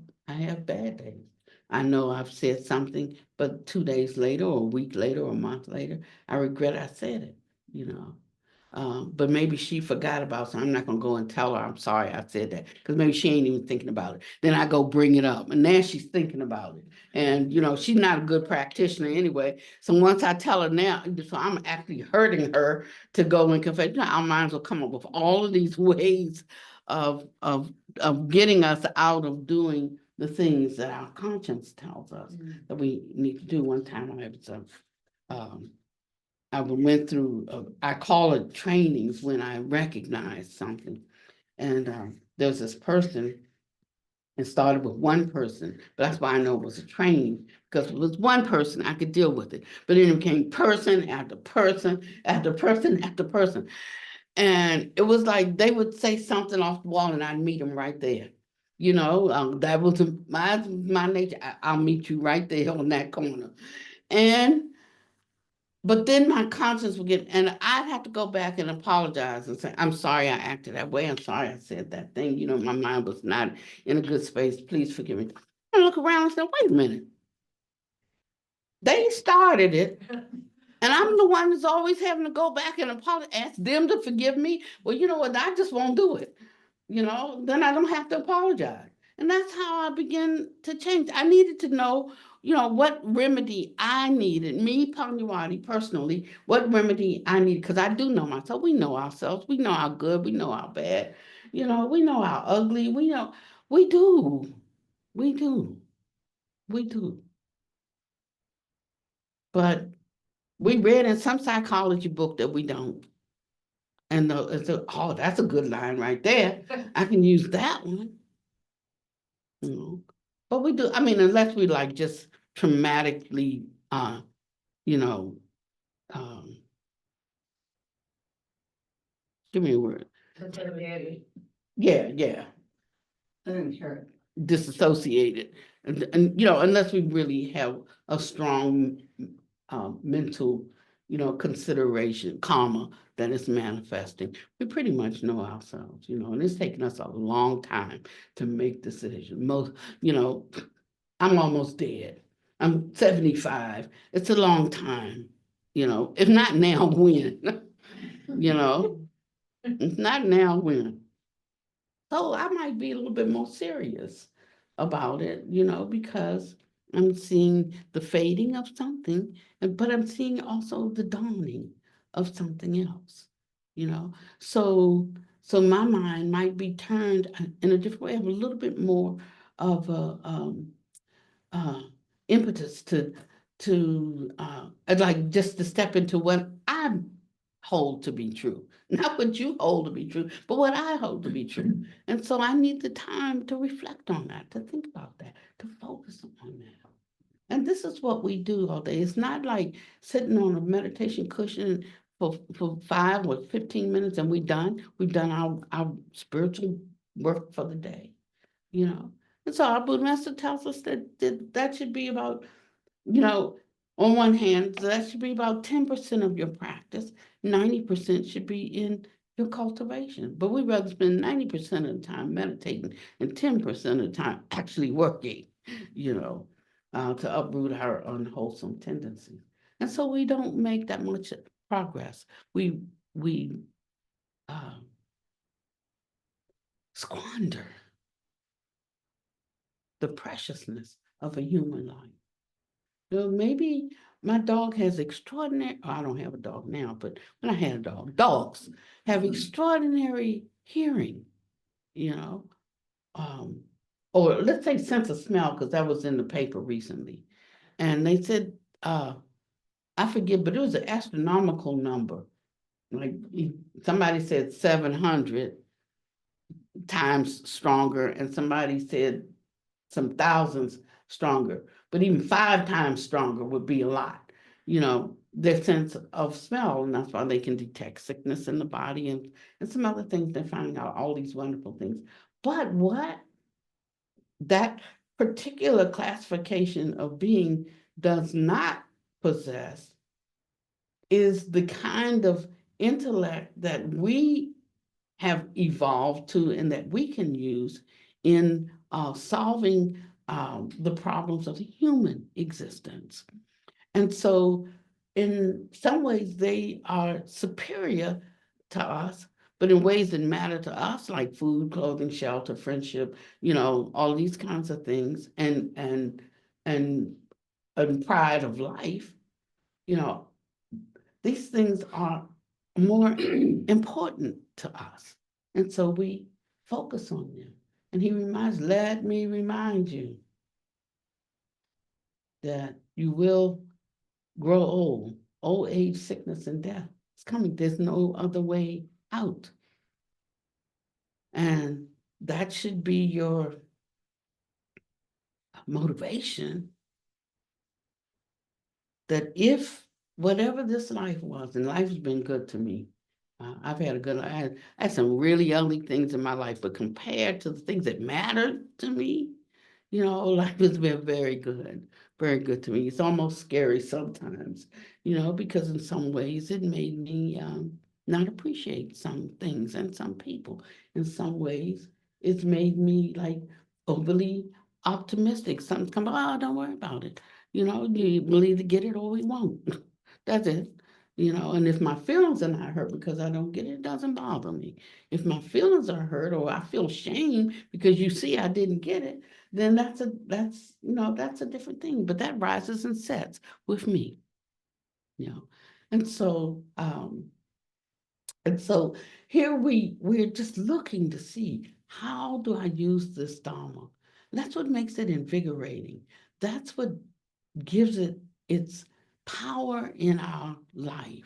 bad days. I know I've said something, but 2 days later or a week later or a month later, I regret I said it, but maybe she forgot about it, so I'm not going to go and tell her I'm sorry I said that, because maybe she ain't even thinking about it. Then I go bring it up, and now she's thinking about it. And, she's not a good practitioner anyway. So once I tell her now, so I'm actually hurting her to go and confess. Our minds will come up with all of these ways of getting us out of doing the things that our conscience tells us that we need to do. One time I went through, I call it trainings when I recognize something. And there's this person, it started with one person, but that's why I know it was a training, because if it was one person, I could deal with it. But then it became person after person after person after person. And it was like they would say something off the wall and I'd meet them right there. That was my nature. I'll meet you right there on that corner. But then my conscience would get, and I'd have to go back and apologize and say, I'm sorry I acted that way. I'm sorry I said that thing. My mind was not in a good space. Please forgive me. I look around and say, wait a minute. They started it. And I'm the one that's always having to go back and apologize, ask them to forgive me. Well, you know what? I just won't do it. Then I don't have to apologize. And that's how I began to change. I needed to know, what remedy I needed, me, Pannavati, personally, what remedy I needed, because I do know myself. We know ourselves. We know how good, we know how bad, we know how ugly, we do, we do, we do. But we read in some psychology book that we don't. And oh, that's a good line right there. I can use that one. But we do, I mean, unless we like just traumatically, you know, um, give me a word. Yeah. Disassociated. And unless we really have a strong mental, consideration, karma that is manifesting, we pretty much know ourselves, and it's taken us a long time to make decisions. I'm almost dead. I'm 75. It's a long time, If not now, when? If not now, when? So I might be a little bit more serious about it, because I'm seeing the fading of something, but I'm seeing also the dawning of something else, you know. So my mind might be turned in a different way. I have a little bit more of a uh, impetus to like just to step into what I hold to be true, not what you hold to be true, but what I hold to be true. And so I need the time to reflect on that, to think about that, to focus on that. And this is what we do all day. It's not like sitting on a meditation cushion for 5 or 15 minutes and we're done. We've done our spiritual work for the day, you know. And so our Buddha master tells us that should be about, on one hand, that should be about 10% of your practice. 90% should be in your cultivation. But we'd rather spend 90% of the time meditating and 10% of the time actually working, to uproot our unwholesome tendencies. And so we don't make that much progress. We uh, squander the preciousness of a human life. Maybe my dog has extraordinary, I don't have a dog now, but when I had a dog, dogs have extraordinary hearing, you know, um, or let's say sense of smell, because that was in the paper recently. And they said, I forget, but it was an astronomical number. Like somebody said 700 times stronger, and somebody said some thousands stronger, but even 5 times stronger would be a lot. Their sense of smell, and that's why they can detect sickness in the body and some other things. They're finding out all these wonderful things. But what that particular classification of being does not possess is the kind of intellect that we have evolved to and that we can use in solving the problems of the human existence. And so, in some ways, they are superior to us, but in ways that matter to us, like food, clothing, shelter, friendship, all these kinds of things, and pride of life, you know, these things are more important to us. And so we focus on them. And he reminds, let me remind you that you will grow old. Old age, sickness, and death. It's coming. There's no other way out. And that should be your motivation, that if whatever this life was, and life has been good to me, I've had a good life. I had some really ugly things in my life, but compared to the things that mattered to me, life has been very good to me. It's almost scary sometimes, because in some ways it made me not appreciate some things and some people. In some ways, it's made me like overly optimistic. Something's come, oh, don't worry about it. We'll either get it or we won't. That's it. You know, and if my feelings are not hurt because I don't get it, it doesn't bother me. If my feelings are hurt or I feel shame because you see I didn't get it, then that's a different thing. But that rises and sets with me, you know. And so here we're just looking to see, how do I use this Dharma? That's what makes it invigorating. That's what gives it its power in our life,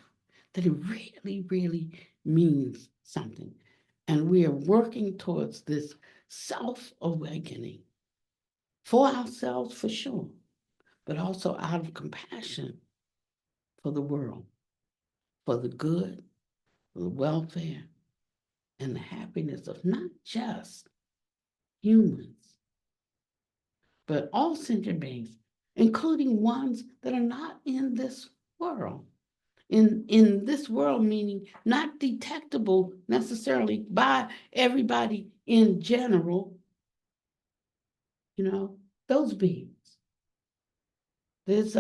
that it really, really means something. And we are working towards this self-awakening for ourselves, for sure, but also out of compassion for the world, for the good, for the welfare, and the happiness of not just humans, but all sentient beings, including ones that are not in this world. In this world, meaning not detectable necessarily by everybody in general, you know, those beings. There's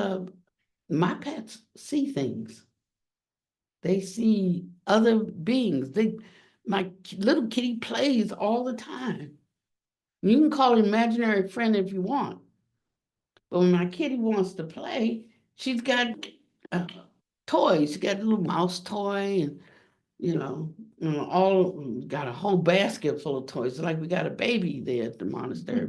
my pets see things. They see other beings. My little kitty plays all the time. You can call it imaginary friend if you want, but when my kitty wants to play, she's got uh, toys. She got a little mouse toy, and all got a whole basket full of toys. It's like we got a baby there at the monastery,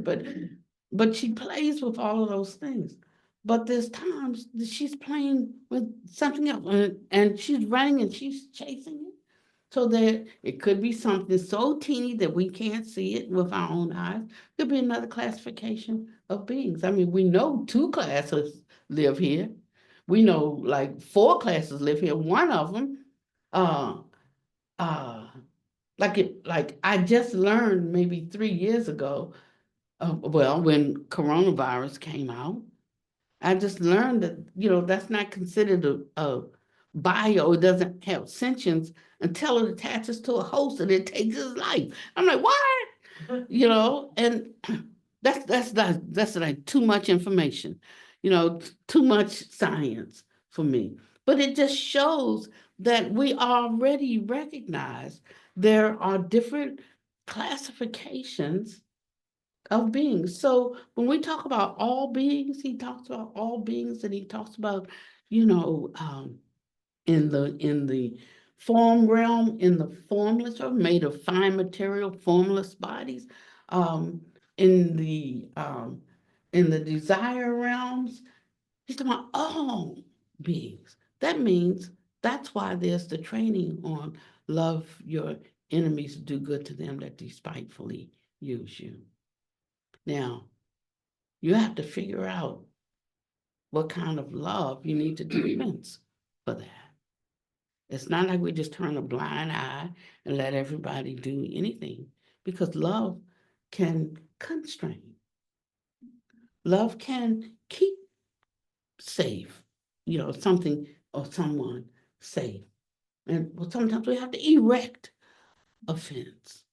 but she plays with all of those things. But there's times that she's playing with something else, and she's running and she's chasing it. So that it could be something so teeny that we can't see it with our own eyes. Could be another classification of beings. I mean, we know 2 classes live here. We know like 4 classes live here. One of them, uh, uh, like I just learned maybe 3 years ago, well, when coronavirus came out, I just learned that, that's not considered a bio. It doesn't have sentience until it attaches to a host and it takes its life. I'm like, what? And that's like too much information, too much science for me. But it just shows that we already recognize there are different classifications of beings. So when we talk about all beings, he talks about all beings, and he talks about, you know, um, in the form realm, in the formless or made of fine material, formless bodies, um, in the um, in the desire realms. He's talking about all beings. That means that's why there's the training on love your enemies, do good to them that despitefully use you. Now, you have to figure out what kind of love you need to dispense for that. It's not like we just turn a blind eye and let everybody do anything, because love can constrain. Love can keep safe, something or someone safe. And sometimes we have to erect a fence.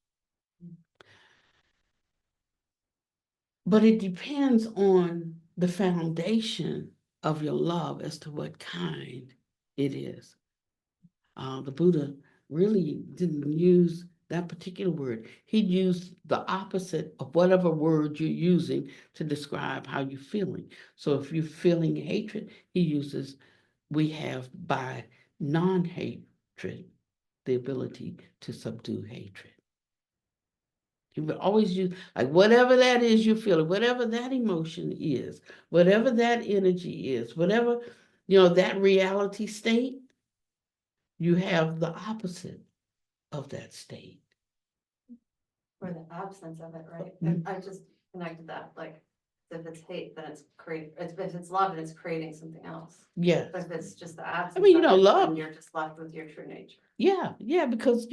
But it depends on the foundation of your love as to what kind it is. The Buddha really didn't use that particular word. He used the opposite of whatever word you're using to describe how you're feeling. So if you're feeling hatred, he uses, we have by non-hatred the ability to subdue hatred. He would always use, like, whatever that is you're feeling, whatever that emotion is, whatever that energy is, whatever, that reality state, you have the opposite of that state. Or the absence of it, right? Mhm. I just connected that, like, if it's hate, then it's if it's love, then it's creating something else. Yes. But if it's just the absence mean, of it, love, then you're just left with your true nature. yeah, because,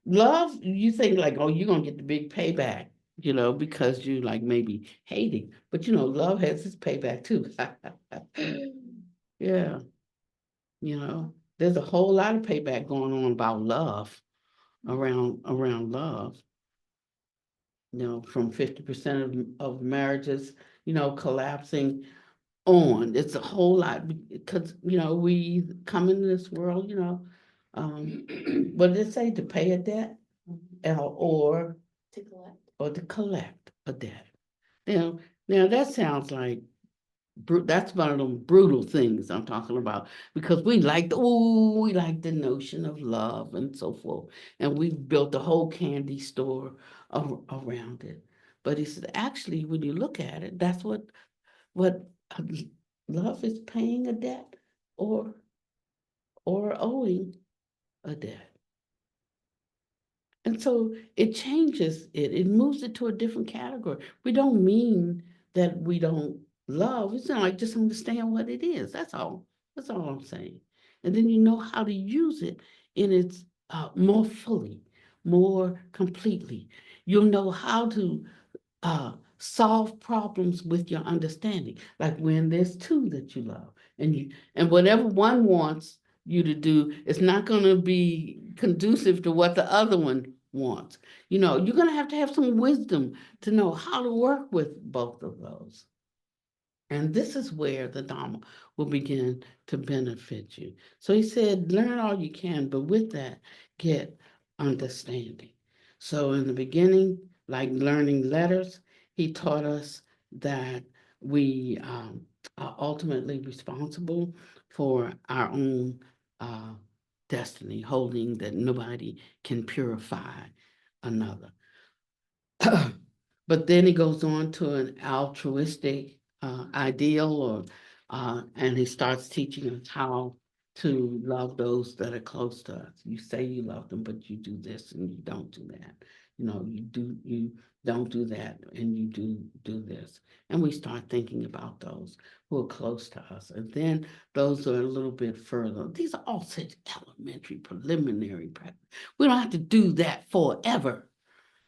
love, you think like, oh, you're going to get the big payback, because you like maybe hating. But, love has its payback too. Yeah, there's a whole lot of payback going on about love, around love. From 50% of marriages, collapsing on. It's a whole lot because, we come into this world, what did it say? To pay a debt or To collect. to collect a debt. Now that sounds like that's one of them brutal things I'm talking about because we like the notion of love and so forth, and we've built a whole candy store around it. But he said, actually, when you look at it, that's what uh, love is: paying a debt or owing a debt. And so it changes it. It moves it to a different category. We don't mean that we don't love. It's not like just understand what it is. That's all. That's all I'm saying. And then you know how to use it in its more fully, more completely. You'll know how to solve problems with your understanding. Like when there's two that you love, and whatever one wants you to do, it's not going to be conducive to what the other one wants. You're going to have some wisdom to know how to work with both of those. And this is where the Dharma will begin to benefit you. So he said, learn all you can, but with that, get understanding. So in the beginning, like learning letters, he taught us that we are ultimately responsible for our own destiny, holding that nobody can purify another. But then he goes on to an altruistic ideal, and he starts teaching us how to love those that are close to us. You say you love them, but you do this and you don't do that. You don't do that and you do this. And we start thinking about those who are close to us. And then those are a little bit further. These are all such elementary, preliminary practice. We don't have to do that forever.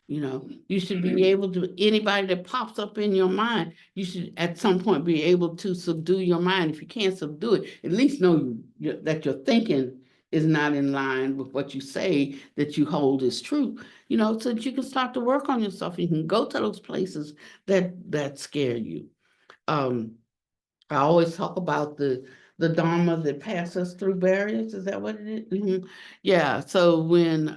You should be able to, anybody that pops up in your mind, you should at some point be able to subdue your mind. If you can't subdue it, at least know that your thinking is not in line with what you say that you hold is true, so that you can start to work on yourself. You can go to those places that scare you. I always talk about the Dharma that passes through barriers. Is that what it is? Yeah. So when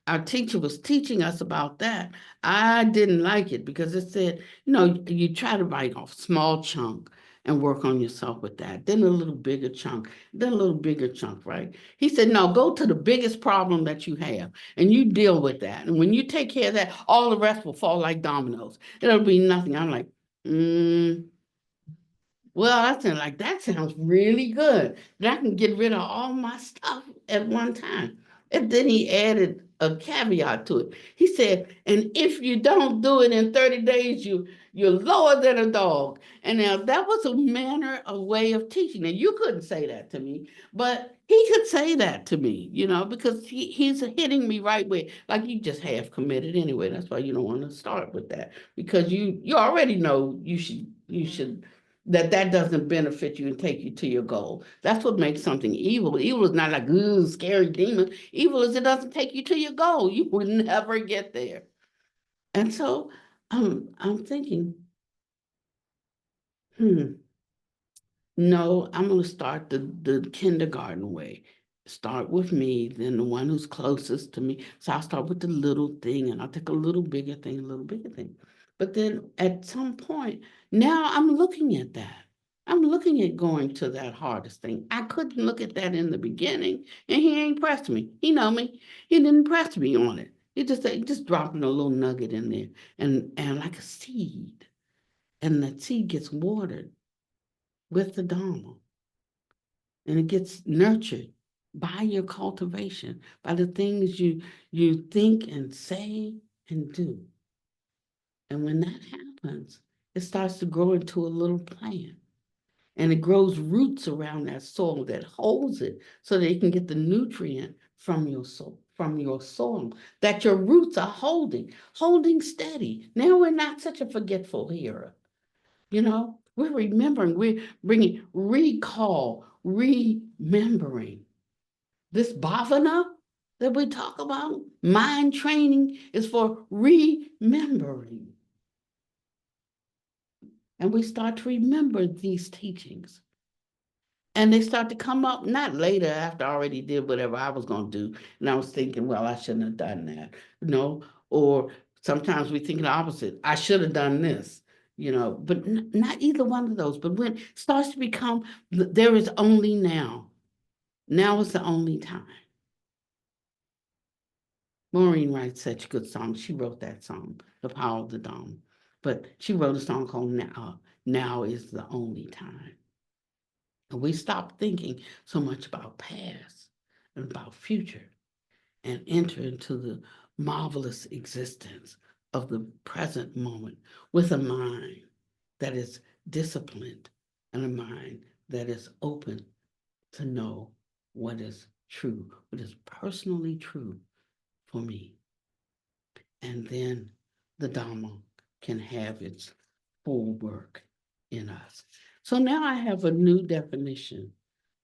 our teacher was teaching us about that, I didn't like it because it said, you try to bite off small chunk and work on yourself with that. Then a little bigger chunk, then a little bigger chunk, right? He said, no, go to the biggest problem that you have and you deal with that. And when you take care of that, all the rest will fall like dominoes. It'll be nothing. I'm like, well, that sounds really good. That I can get rid of all my stuff at one time. And then he added a caveat to it. He said, and if you don't do it in 30 days, you're lower than a dog. And now that was a manner, a way of teaching. And you couldn't say that to me, but he could say that to me, because he's hitting me right where, like, you just half committed anyway. That's why you don't want to start with that, because you already know you should that doesn't benefit you and take you to your goal. That's what makes something evil. Evil is not like, ooh, scary demon. Evil is it doesn't take you to your goal. You will never get there. And so I'm thinking, no, I'm going to start the kindergarten way. Start with me, then the one who's closest to me. So I'll start with the little thing and I'll take a little bigger thing, a little bigger thing. But then at some point, now I'm looking at that. I'm looking at going to that hardest thing. I couldn't look at that in the beginning, and he ain't pressed me. He know me. He didn't press me on it. He just dropping a little nugget in there, and like a seed, and that seed gets watered with the Dharma, and it gets nurtured by your cultivation, by the things you think and say and do. And when that happens, it starts to grow into a little plant. And it grows roots around that soil that holds it so that it can get the nutrient from your soil that your roots are holding steady. Now we're not such a forgetful era. We're remembering, we're bringing remembering. This bhavana that we talk about, mind training, is for remembering. And we start to remember these teachings. And they start to come up, not later after I already did whatever I was going to do. And I was thinking, well, I shouldn't have done that, or sometimes we think the opposite. I should have done this, but not either one of those. But when it starts to become, there is only now. Now is the only time. Maureen writes such good songs. She wrote that song, The Power of the Dharma. But she wrote a song called Now. Now is the only time. And we stop thinking so much about past and about future and enter into the marvelous existence of the present moment with a mind that is disciplined and a mind that is open to know what is true, what is personally true for me. And then the Dharma can have its full work in us. So now I have a new definition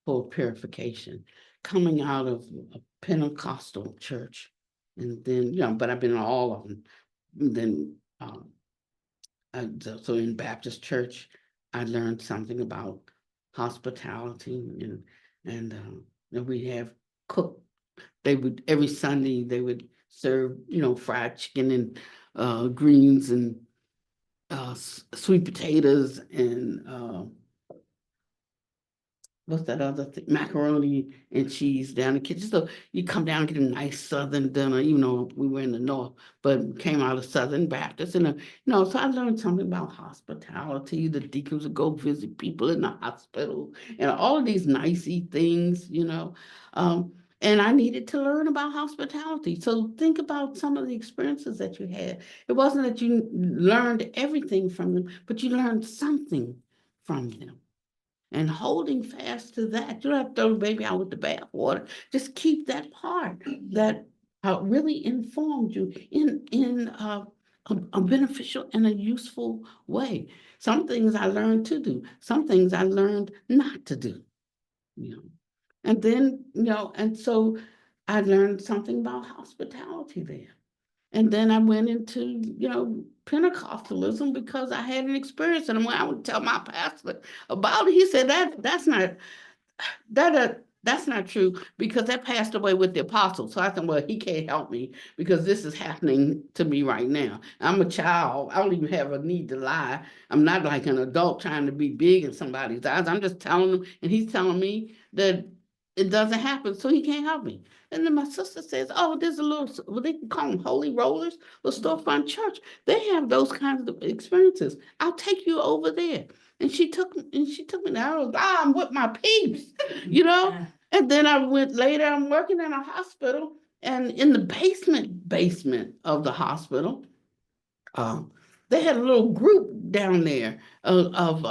for purification coming out of a Pentecostal church. And then, but I've been in all of them. And then, so in Baptist church, I learned something about hospitality and we have cooked. They would, every Sunday, they would serve, fried chicken and greens and sweet potatoes and what's that other thing? Macaroni and cheese down in the kitchen. So you come down and get a nice Southern dinner, even though we were in the North, but came out of Southern Baptist. And, so I learned something about hospitality. The deacons would go visit people in the hospital and all of these nicey things, and I needed to learn about hospitality. So think about some of the experiences that you had. It wasn't that you learned everything from them, but you learned something from them. And holding fast to that, you don't have to throw the baby out with the bathwater. Just keep that part that really informed you in a beneficial and a useful way. Some things I learned to do, some things I learned not to do. And then, and so I learned something about hospitality there. And then I went into, Pentecostalism because I had an experience. And when I would tell my pastor about it, he said, that's not true because that passed away with the apostles. So I said, well, he can't help me because this is happening to me right now. I'm a child. I don't even have a need to lie. I'm not like an adult trying to be big in somebody's eyes. I'm just telling him, and he's telling me that it doesn't happen, so he can't help me. And then my sister says, oh, there's a little, well, they can call them holy rollers, a storefront church. They have those kinds of experiences. I'll take you over there. And she took me there. I was, I'm with my peeps, And then I went later, I'm working in a hospital, and in the basement of the hospital, they had a little group down there of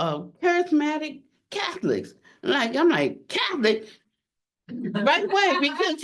charismatic Catholics. I'm like, Catholic? Right away, because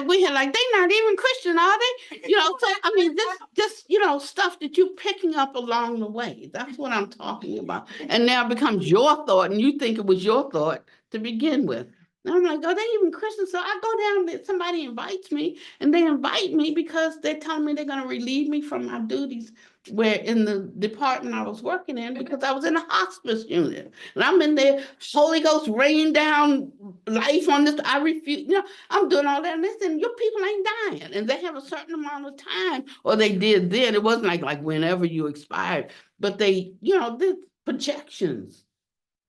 we had they not even Christian, are they? So I mean, this stuff that you're picking up along the way. That's what I'm talking about. And now it becomes your thought, and you think it was your thought to begin with. And I'm like, are they even Christian? So I go down there, somebody invites me, and they invite me because they're telling me they're going to relieve me from my duties where in the department I was working in, because I was in a hospice unit. And I'm in there, Holy Ghost rain down life on this. I refuse, I'm doing all that. And listen, your people ain't dying. And they have a certain amount of time, or they did then. It wasn't like whenever you expired, but they, the projections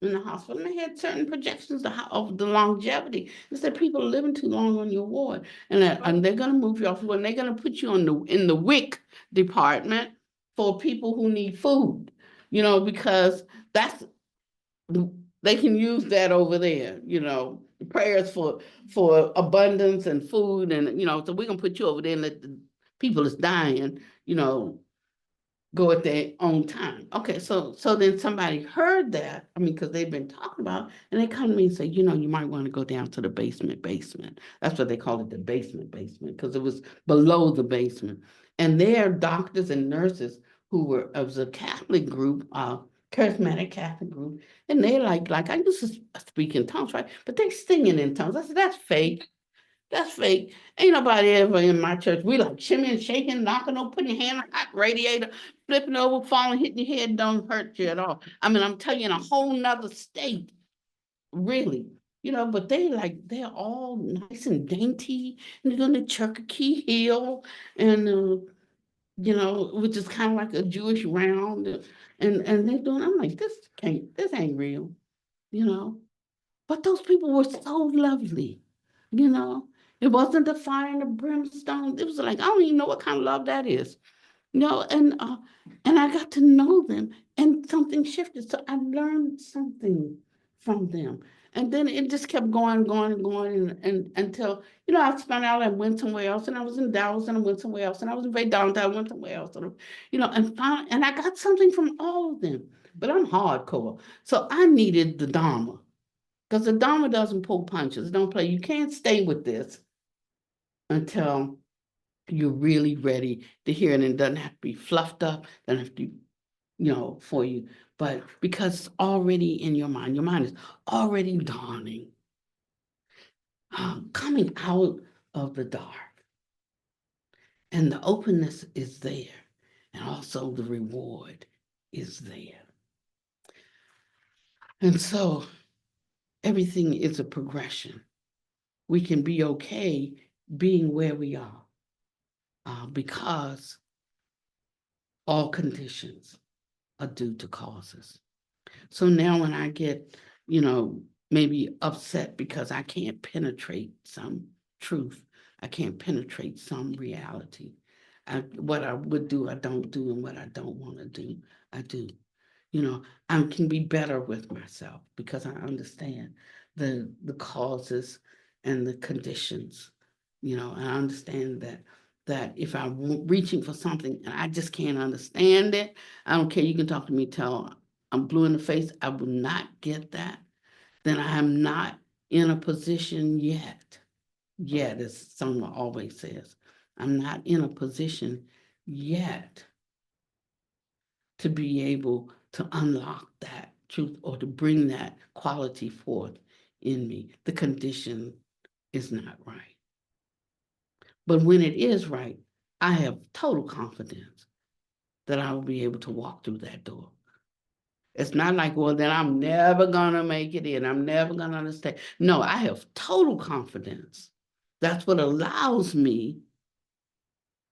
in the hospital. And they had certain projections of the longevity. They said people are living too long on your ward. And they're going to move you off, and they're going to put you in the WIC department for people who need food, because they can use that over there, prayers for abundance and food. And, so we're going to put you over there and let the people that's dying, go at their own time. Okay, so then somebody heard that, because they've been talking about it, and they come to me and say, you might want to go down to the basement. That's what they call it, the basement, because it was below the basement. And there are doctors and nurses who were of the Catholic group, charismatic Catholic group, and they like I used to speak in tongues, right? But they singing in tongues. I said, that's fake. That's fake. Ain't nobody ever in my church. We like shimmying, shaking, knocking on, putting your hand on hot radiator, flipping over, falling, hitting your head, don't hurt you at all. I mean, I'm telling you, in a whole nother state, really. But they're all nice and dainty, and they're gonna Cherokee Hill, and which is kind of like a Jewish round, and they're doing. I'm like, this ain't real, you know. But those people were so lovely, you know. It wasn't the fire and the brimstone. It was like, I don't even know what kind of love that is. And I got to know them, and something shifted. So I learned something from them. And then it just kept going, going, and going, and until, I spun out and went somewhere else, and I was in Dallas, and I went somewhere else, and I was in Vedanta, I went somewhere else, and I got something from all of them. But I'm hardcore. So I needed the Dharma. Because the Dharma doesn't pull punches, don't play. You can't stay with this until you're really ready to hear it. And it doesn't have to be fluffed up, doesn't have to be, for you. But because it's already in your mind is already dawning, coming out of the dark. And the openness is there. And also the reward is there. And so everything is a progression. We can be okay being where we are because all conditions are due to causes. So now when I get, maybe upset because I can't penetrate some truth, I can't penetrate some reality. What I would do, I don't do, and what I don't want to do, I do. I can be better with myself because I understand the causes and the conditions. I understand that if I'm reaching for something and I just can't understand it, I don't care. You can talk to me till I'm blue in the face. I will not get that. Then I am not in a position yet. Yet, as someone always says, I'm not in a position yet to be able to unlock that truth or to bring that quality forth in me. The condition is not right. But when it is right, I have total confidence that I will be able to walk through that door. It's not like, well, then I'm never gonna make it in. I'm never gonna understand. No, I have total confidence. That's what allows me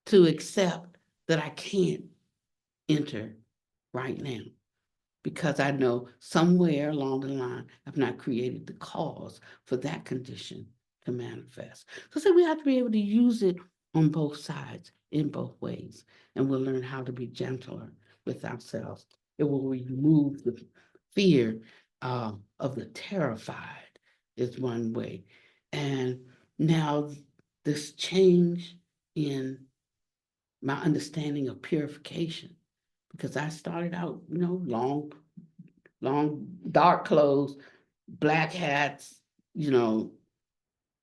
to accept that I can't enter right now, because I know somewhere along the line, I've not created the cause for that condition to manifest. So we have to be able to use it on both sides, in both ways, and we'll learn how to be gentler with ourselves. It will remove the fear of the terrified is one way. And now this change in my understanding of purification, because I started out, long, dark clothes, black hats,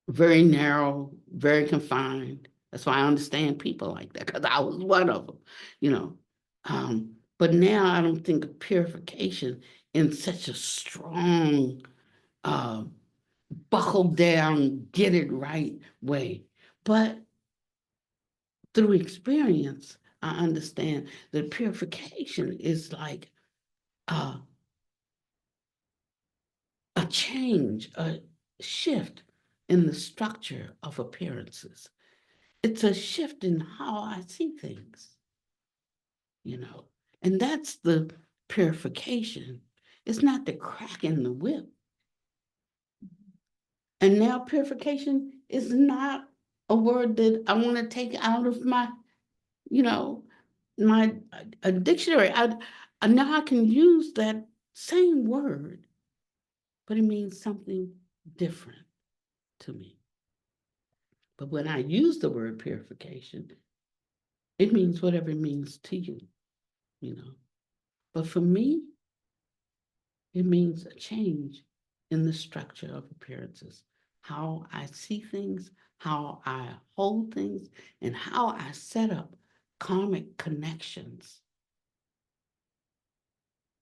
very narrow, very confined. That's why I understand people like that, because I was one of them, But now I don't think of purification in such a strong, buckle down, get it right way. But through experience, I understand that purification is like a change, a shift in the structure of appearances. It's a shift in how I see things, and that's the purification. It's not the crack in the whip. And now purification is not a word that I want to take out of my, my dictionary. Now I can use that same word, but it means something different to me. But when I use the word purification, it means whatever it means to you, But for me, it means a change in the structure of appearances, how I see things, how I hold things, and how I set up karmic connections.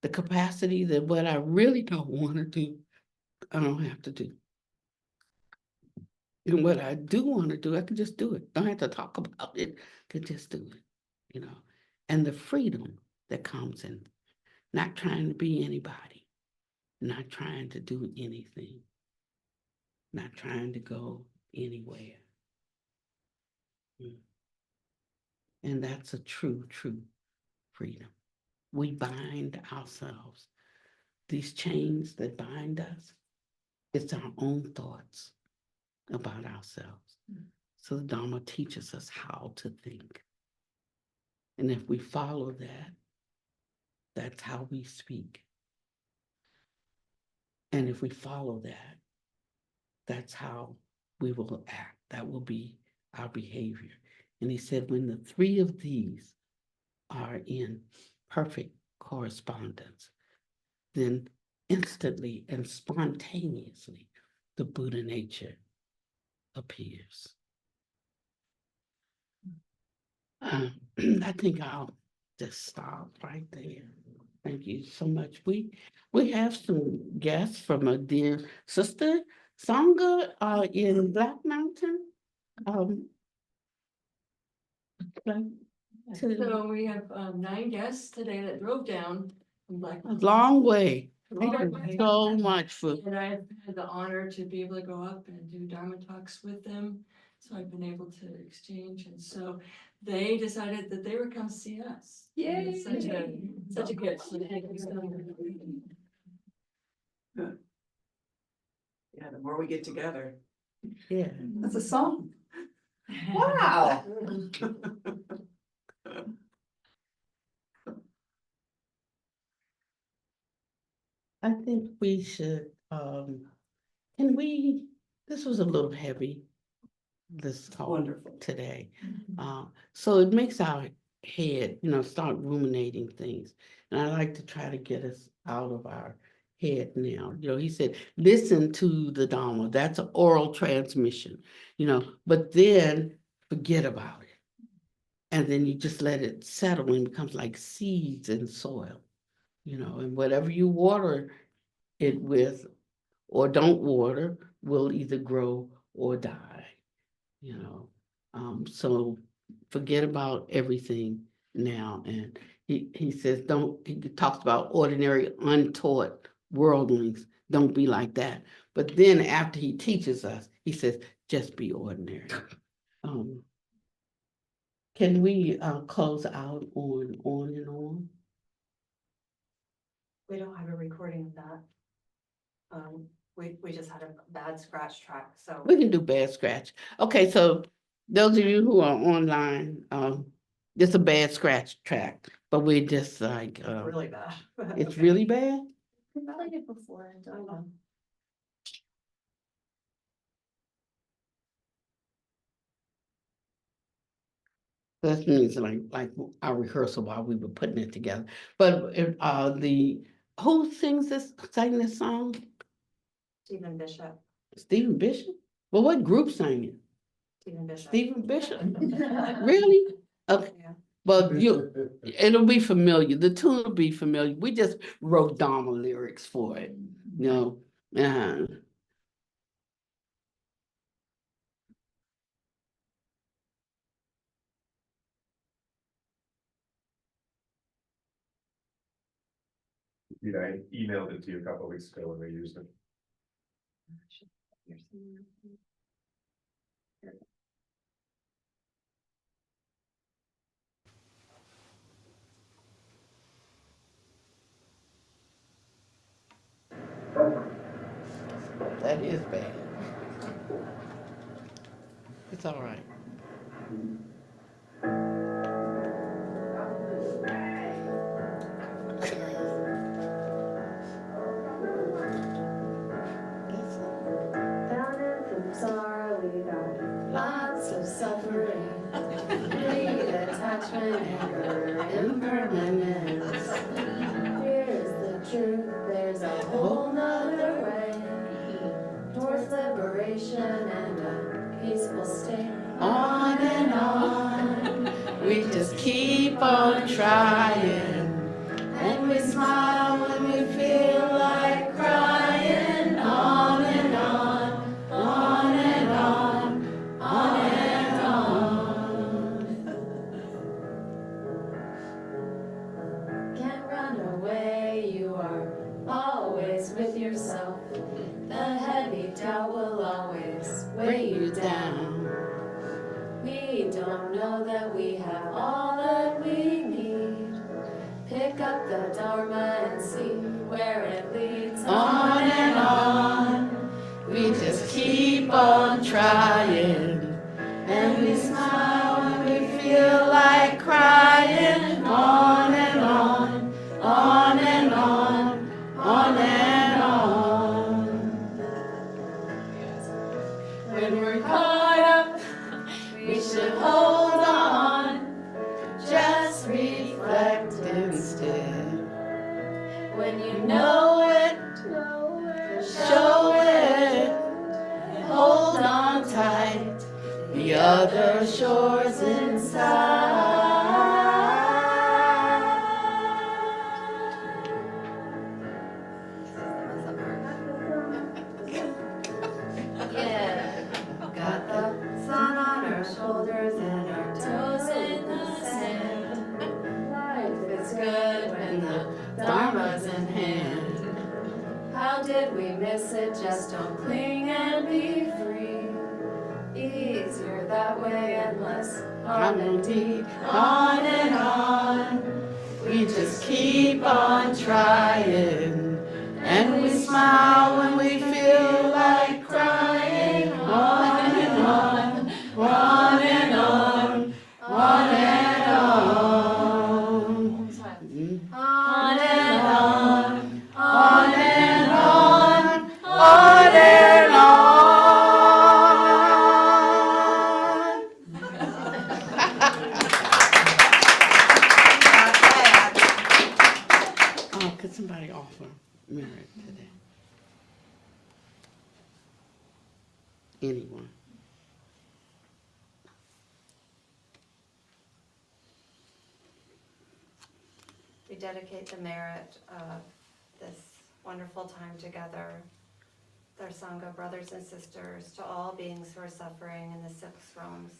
The capacity that what I really don't want to do, I don't have to do. And what I do want to do, I could just do it. Don't have to talk about it. Could just do it, And the freedom that comes in not trying to be anybody, not trying to do anything, not trying to go anywhere. And that's a true freedom. We bind ourselves. These chains that bind us, it's our own thoughts about ourselves. So the Dharma teaches us how to think. And if we follow that, that's how we speak. And if we follow that, that's how we will act. That will be our behavior. And he said, when the three of these are in perfect correspondence, then instantly and spontaneously the Buddha nature appears. I think I'll just stop right there. Thank you so much. We have some guests from a dear sister, Sangha, in Black Mountain. So we have 9 guests today that drove down from Black A Mountain. long way. Long Thank you way. so much for, And I've had the honor to be able to go up and do Dharma talks with them. So I've been able to exchange. And so they decided that they would come see us. And it's such a gift. So thank you so much. Yeah, the more we get together. yeah. That's a song. Wow. I think we should, this was a little heavy, this talk Wonderful. today. So it makes our head, start ruminating things. And I like to try to get us out of our head now. He said, listen to the Dharma, that's an oral transmission, but then forget about it. And then you just let it settle and becomes like seeds in soil, and whatever you water it with or don't water will either grow or die, So forget about everything now. And he says, he talks about ordinary, untaught worldlings. Don't be like that. But then after he teaches us, he says, just be ordinary. Can we close out on and on? We don't have a recording of that. We just had a bad scratch track, so. We can do bad scratch. Okay, so those of you who are online, it's a bad scratch track, but we're just like, Really bad. it's really bad? We played it before, I don't know. That means like our rehearsal while we were putting it together. But who sang this song? Stephen Bishop. Stephen Bishop? Well, what group sang it? Stephen Bishop. Stephen Bishop? Really? Okay. Yeah. Well, it'll be familiar. The tune will be familiar. We just wrote Dharma lyrics for it, I emailed it to you a couple of weeks ago when we used it. That is bad. It's all right. Down in Samsara we got lots of suffering, greed, attachment, anger, impermanence. Here's the truth, there's a whole nother way towards liberation and a peaceful state. On and on. don't know that we have all that we need. Pick up the Dharma and see where it leads. On and on, we just keep on trying, and we smile when we feel like crying. On and on, on and on, on and on. When we're caught up, we should hold on. Just reflect instead. When you know it, Show it, hold on tight, the other shore's Yeah, got the sun on our shoulders and our toes in the sand. life is good when the Dharma's in hand. How did we miss it? Just don't cling and be free. Easier that way and less harm indeed. On and on, we just keep on trying, and we smile when we feel like crying. On and on, on and on, on and on. On and on, On and on, on and on. Oh, could somebody offer merit today? Anyone? We dedicate the merit of this wonderful time together, with our Sangha brothers and sisters, to all beings who are suffering in the 6 realms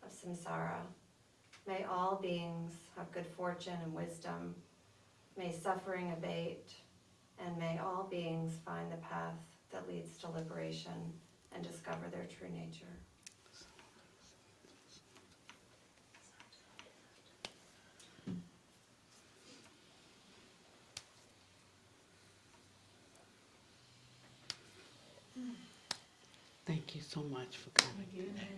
of samsara. May all beings have good fortune and wisdom. May suffering abate, and may all beings find the path that leads to liberation and discover their true nature. Thank you so much for coming today.